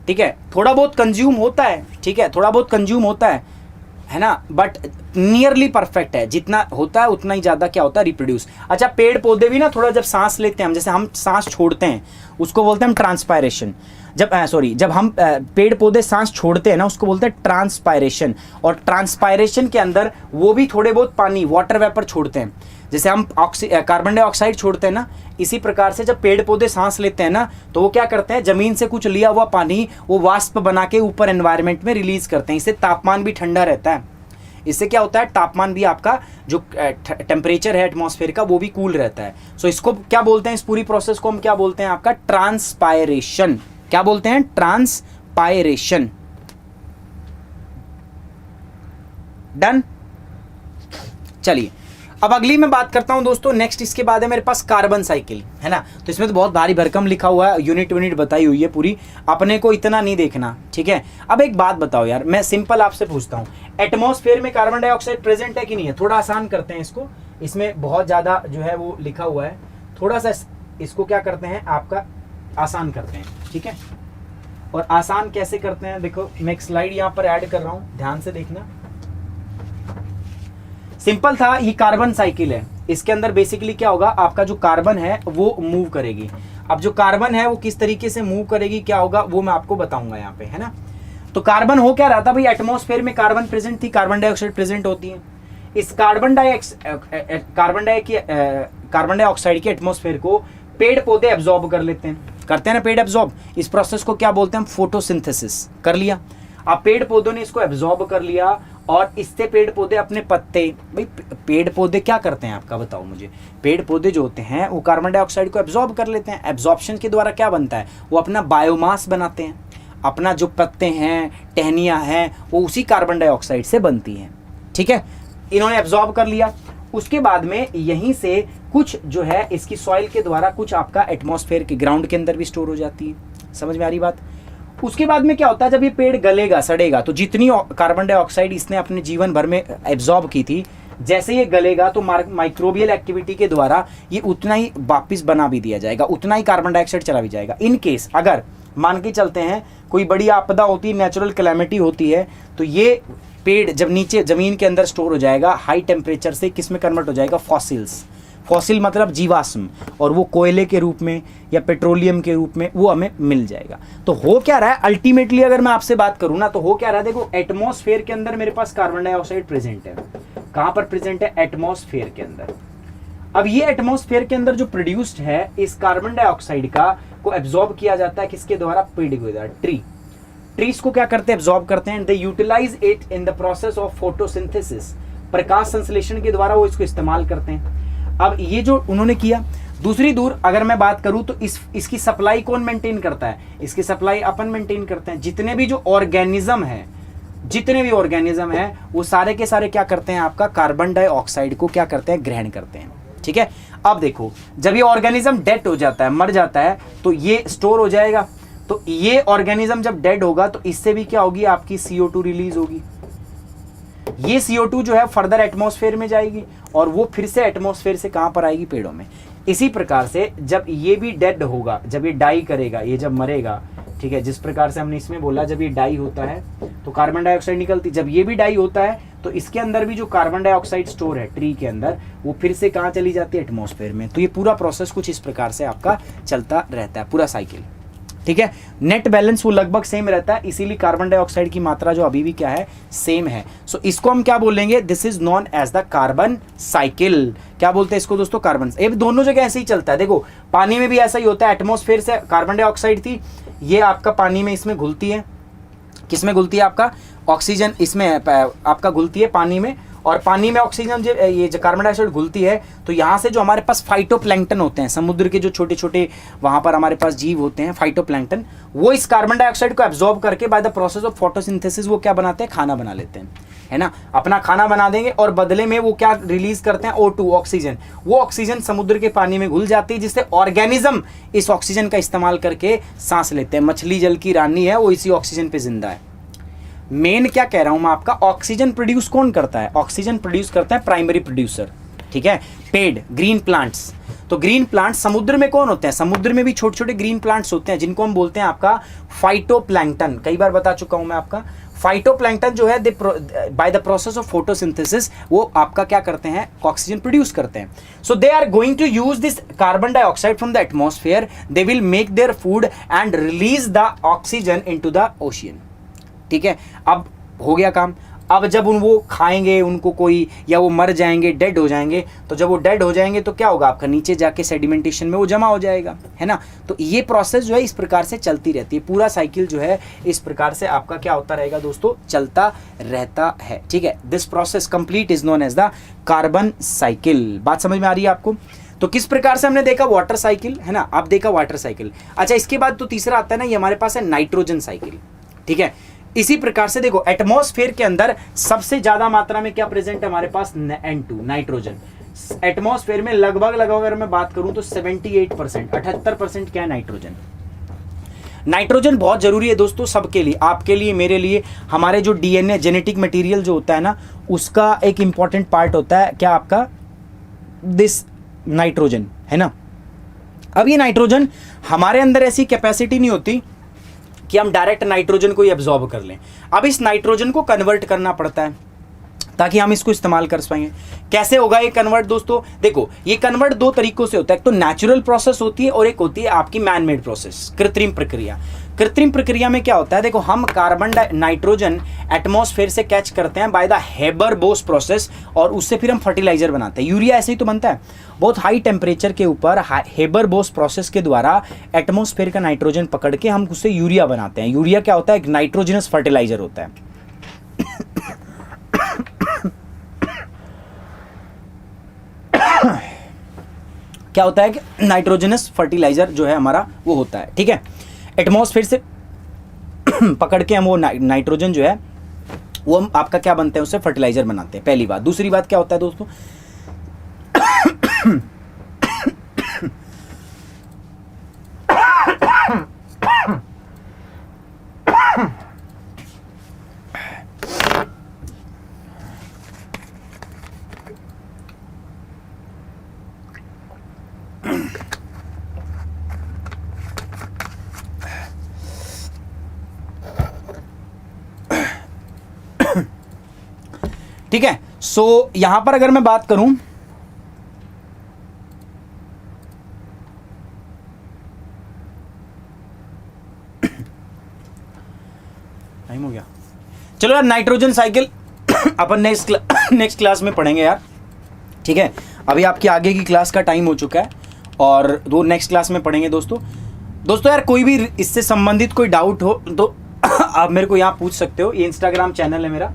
ठीक है। थोड़ा बहुत कंज्यूम होता है, ठीक है, थोड़ा बहुत कंज्यूम होता है ना, बट नियरली परफेक्ट है। जितना होता है उतना ही ज्यादा क्या होता है, रिप्रोड्यूस। अच्छा, पेड़ पौधे भी ना थोड़ा जब सांस लेते हैं हम, जैसे हम सांस छोड़ते हैं उसको बोलते हैं हम ट्रांसपायरेशन। जब हम पेड़ पौधे सांस छोड़ते हैं ना उसको बोलते हैं ट्रांसपायरेशन। और ट्रांसपायरेशन के अंदर वो भी थोड़े बहुत पानी, वाटर वेपर छोड़ते हैं। जैसे हम कार्बन डाइऑक्साइड छोड़ते हैं ना, इसी प्रकार से जब पेड़ पौधे सांस लेते हैं ना तो वो क्या करते हैं, जमीन से कुछ लिया हुआ पानी वो वाष्प बना के ऊपर एनवायरनमेंट में रिलीज करते हैं। इससे तापमान भी ठंडा रहता है। इससे क्या होता है, तापमान भी आपका जो टेम्परेचर है एटमॉस्फेयर का वो भी कूल रहता है। सो इसको क्या बोलते हैं, इस पूरी प्रोसेस को हम क्या बोलते हैं आपका, ट्रांसपायरेशन। क्या बोलते हैं, ट्रांसपायरेशन। डन। चलिए अब अगली मैं बात करता हूं दोस्तों। नेक्स्ट इसके बाद है मेरे पास कार्बन साइकिल, है ना। तो इसमें तो बहुत भारी भरकम लिखा हुआ है, यूनिट बताई हुई है पूरी, अपने को इतना नहीं देखना, ठीक है। अब एक बात बताओ यार, मैं सिंपल आपसे पूछता हूं, एटमॉस्फेयर में कार्बन डाइऑक्साइड प्रेजेंट है कि नहीं है? थोड़ा आसान करते हैं इसको, इसमें बहुत ज्यादा जो है वो लिखा हुआ है, थोड़ा सा इसको क्या करते हैं आपका आसान करते हैं, ठीक है। और आसान कैसे करते हैं, देखो मैं एक स्लाइड यहाँ पर ऐड कर रहा हूँ, ध्यान से देखना। सिंपल था, ये कार्बन साइकिल है। इसके अंदर बेसिकली क्या होगा, आपका जो कार्बन है वो मूव करेगी। अब जो कार्बन है वो किस तरीके से मूव करेगी, क्या होगा वो मैं आपको बताऊंगा यहाँ पे, है ना। तो कार्बन हो क्या रहा था भाई, एटमॉस्फेयर में कार्बन प्रेजेंट थी, कार्बन डाइऑक्साइड प्रेजेंट होती है। इस कार्बन डाइऑक्साइड के एटमॉस्फेयर को पेड़ पौधे एब्जॉर्ब कर लेते हैं, करते हैं ना पेड़ एब्जॉर्ब। इस प्रोसेस को क्या बोलते हैं हम, फोटोसिंथेसिस। कर लिया, अब पेड़ पौधों ने इसको एब्जॉर्ब कर लिया और इससे पेड़ पौधे अपने पत्ते, भाई पेड़ पौधे क्या करते हैं आपका बताओ मुझे, पेड़ पौधे जो होते हैं वो कार्बन डाइऑक्साइड को एब्जॉर्ब कर लेते हैं। एब्जॉर्प्शन के द्वारा क्या बनता है, वो अपना बायोमास बनाते हैं, अपना जो पत्ते हैं टहनियाँ हैं वो उसी कार्बन डाइऑक्साइड से बनती हैं, ठीक है। इन्होंने एब्जॉर्ब कर लिया, उसके बाद में यहीं से कुछ जो है इसकी सॉइल के द्वारा कुछ आपका एटमॉस्फेयर के ग्राउंड के अंदर भी स्टोर हो जाती है। समझ में आ रही बात। उसके बाद में क्या होता है, जब ये पेड़ गलेगा सड़ेगा तो जितनी कार्बन डाइऑक्साइड इसने अपने जीवन भर में एब्जॉर्ब की थी, जैसे ये गलेगा तो माइक्रोबियल एक्टिविटी के द्वारा ये उतना ही वापिस बना भी दिया जाएगा, उतना ही कार्बन डाइऑक्साइड चला भी जाएगा। इन केस अगर मान के चलते हैं कोई बड़ी आपदा होती है, नेचुरल कैलेमिटी होती है, तो ये पेड़ जब नीचे जमीन के अंदर स्टोर हो जाएगा, हाई टेम्परेचर से किस में कन्वर्ट हो जाएगा, फॉसिल्स। फॉसिल मतलब जीवाश्म, और वो कोयले के रूप में या पेट्रोलियम के रूप में वो हमें मिल जाएगा। तो हो क्या रहा है अल्टीमेटली, अगर मैं आपसे बात करूं ना, तो हो क्या रहा है, देखो एटमॉस्फेयर के अंदर मेरे पास कार्बन डाइऑक्साइड प्रेजेंट है। कहां पर प्रेजेंट है, एटमॉस्फेयर के अंदर। अब ये एटमॉस्फेयर के अंदर जो प्रोड्यूस्ड है इस कार्बन डाइऑक्साइड का को एब्जॉर्ब किया जाता है किसके द्वारा, पेड़ के द्वारा। ट्रीज को क्या करते हैं, एब्जॉर्ब करते हैं। They utilize it in the process of photosynthesis, प्रकाश संश्लेषण के द्वारा वो इसको इस्तेमाल करते हैं। अब ये जो उन्होंने किया, दूसरी दूर अगर मैं बात करूं तो इसकी सप्लाई कौन मेंटेन करता है, इसकी सप्लाई अपन मेंटेन करते हैं। जितने भी जो ऑर्गेनिज्म है, जितने भी ऑर्गेनिज्म है वो सारे के सारे क्या करते हैं, आपका कार्बन डाइऑक्साइड को क्या करते हैं, ग्रहण करते हैं, ठीक है। अब देखो जब ये ऑर्गेनिज्म डेड हो जाता है, मर जाता है, तो ये स्टोर हो जाएगा। तो ये ऑर्गेनिज्म जब डेड होगा तो इससे भी क्या होगी, आपकी CO2 रिलीज होगी। ये CO2 जो है फर्दर एटमॉस्फेयर में जाएगी और वो फिर से एटमॉस्फेयर से कहां पर आएगी, पेड़ों में। इसी प्रकार से जब ये भी डेड होगा, जब ये डाई करेगा, ये जब मरेगा, ठीक है, जिस प्रकार से हमने इसमें बोला जब ये डाई होता है तो कार्बन डाइऑक्साइड निकलती, जब ये भी डाई होता है तो इसके अंदर भी जो कार्बन डाइऑक्साइड स्टोर है ट्री के अंदर, वो फिर से कहां चली जाती है, एटमॉस्फेयर में। तो ये पूरा प्रोसेस कुछ इस प्रकार से आपका चलता रहता है, पूरा साइकिल, ठीक है। नेट बैलेंस वो लगभग सेम रहता है, इसीलिए कार्बन डाइऑक्साइड की मात्रा जो अभी भी क्या है, सेम है। सो इसको हम क्या बोलेंगे, this is known as the carbon cycle. क्या बोलते हैं इसको दोस्तों, कार्बन। ये दोनों जगह ऐसे ही चलता है। देखो पानी में भी ऐसा ही होता है, एटमॉस्फेयर से कार्बन डाइऑक्साइड थी, ये आपका पानी में इसमें घुलती है, किसमें घुलती है, आपका ऑक्सीजन इसमें आपका घुलती है पानी में, और पानी में ऑक्सीजन जब ये जो कार्बन डाइऑक्साइड घुलती है तो यहाँ से जो हमारे पास फाइटोप्लैंक्टन होते हैं, समुद्र के जो छोटे छोटे वहाँ पर हमारे पास जीव होते हैं फाइटोप्लैंक्टन, वो इस कार्बन डाइऑक्साइड को एब्जॉर्ब करके bye the process of photosynthesis वो क्या बनाते हैं, खाना बना लेते हैं, है ना। अपना खाना बना देंगे और बदले में वो क्या रिलीज करते हैं, O2 ऑक्सीजन। वो ऑक्सीजन समुद्र के पानी में घुल जाती है, जिससे ऑर्गेनिज्म इस ऑक्सीजन का इस्तेमाल करके सांस लेते हैं। मछली जल की रानी है, वो इसी ऑक्सीजन पे जिंदा है। मेन क्या कह रहा हूं मैं आपका, ऑक्सीजन प्रोड्यूस कौन करता है, ऑक्सीजन प्रोड्यूस करता है प्राइमरी प्रोड्यूसर, ठीक है, पेड़, ग्रीन प्लांट्स। तो ग्रीन प्लांट्स समुद्र में कौन होते हैं, समुद्र में भी छोटे छोटे ग्रीन प्लांट्स होते हैं जिनको हम बोलते हैं आपका फाइटोप्लैंक्टन। कई बार बता चुका हूं मैं आपका, फाइटोप्लैंक्टन जो है by the process of photosynthesis वो आपका क्या करते हैं, ऑक्सीजन प्रोड्यूस करते हैं। So they are going to use this carbon dioxide from the atmosphere, they will make their food and release the oxygen into the ocean, ठीक है। अब हो गया काम। अब जब वो खाएंगे उनको कोई, या वो मर जाएंगे, डेड हो जाएंगे, तो जब वो डेड हो जाएंगे तो क्या होगा, आपका नीचे जाके सेडिमेंटेशन में वो जमा हो जाएगा, है ना। तो ये प्रोसेस जो है इस प्रकार से चलती रहती है, पूरा साइकिल जो है इस प्रकार से आपका क्या होता रहेगा दोस्तों, चलता रहता है, ठीक है। This process complete is known as the carbon cycle. बात समझ में आ रही है आपको। तो किस प्रकार से हमने देखा वाटर साइकिल, है ना, अब देखा वाटर साइकिल। अच्छा, इसके बाद तो तीसरा आता है ना, ये हमारे पास है नाइट्रोजन साइकिल, ठीक है। इसी प्रकार से देखो एटमॉस्फेयर के अंदर सबसे ज्यादा मात्रा में क्या प्रेजेंट है हमारे पास, N2 नाइट्रोजन। एटमॉस्फेयर में लगभग अगर मैं बात करूं तो 78%, 78% क्या है, नाइट्रोजन। नाइट्रोजन बहुत जरूरी है दोस्तों सबके लिए, आपके लिए, मेरे लिए। हमारे जो DNA जेनेटिक मटेरियल जो होता है ना, उसका एक इंपॉर्टेंट पार्ट होता है क्या, आपका दिस नाइट्रोजन, है ना। अब ये नाइट्रोजन हमारे अंदर ऐसी कैपेसिटी नहीं होती कि हम डायरेक्ट नाइट्रोजन को ही एब्जॉर्ब कर लें। अब इस नाइट्रोजन को कन्वर्ट करना पड़ता है ताकि हम इसको इस्तेमाल कर पाएंगे। कैसे होगा ये कन्वर्ट दोस्तों, देखो ये कन्वर्ट दो तरीकों से होता है, एक तो नेचुरल प्रोसेस होती है और एक होती है आपकी मैन मेड प्रोसेस, कृत्रिम प्रक्रिया। कृत्रिम प्रक्रिया में क्या होता है, देखो हम नाइट्रोजन एटमॉस्फेयर से कैच करते हैं बाय द हेबर-बोस प्रोसेस, और उससे फिर हम फर्टिलाइजर बनाते हैं। यूरिया ऐसे ही तो बनता है, बहुत हाई टेम्परेचर के ऊपर हेबर-बोस प्रोसेस के द्वारा एटमॉस्फेयर का नाइट्रोजन पकड़ के हम उससे यूरिया बनाते हैं। यूरिया क्या होता है, एक नाइट्रोजनस फर्टिलाइजर होता है। क्या होता है कि नाइट्रोजनस फर्टिलाइजर जो है हमारा वो होता है, ठीक है। एटमॉस्फेयर से पकड़ के हम वो नाइट्रोजन जो है वो हम आपका क्या बनते हैं, उससे फर्टिलाइजर बनाते हैं, पहली बात। दूसरी बात क्या होता है दोस्तों, ठीक है। सो यहां पर अगर मैं बात करूं, टाइम हो गया, चलो यार नाइट्रोजन साइकिल अपन नेक्स्ट क्लास में पढ़ेंगे यार, ठीक है। अभी आपकी आगे की क्लास का टाइम हो चुका है और वो नेक्स्ट क्लास में पढ़ेंगे दोस्तों। यार कोई भी इससे संबंधित कोई डाउट हो तो आप मेरे को यहाँ पूछ सकते हो, ये इंस्टाग्राम चैनल है मेरा,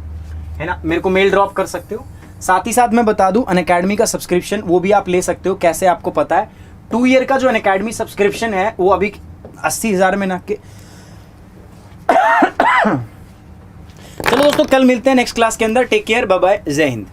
है ना, मेरे को मेल ड्रॉप कर सकते हो। साथ ही साथ मैं बता दूं अनअकैडमी का सब्सक्रिप्शन वो भी आप ले सकते हो। कैसे आपको पता है, 2 ईयर का जो अनअकैडमी सब्सक्रिप्शन है वो अभी 80,000 में ना के चलो दोस्तों, कल मिलते हैं नेक्स्ट क्लास के अंदर। टेक केयर, बाय बाय, जय हिंद।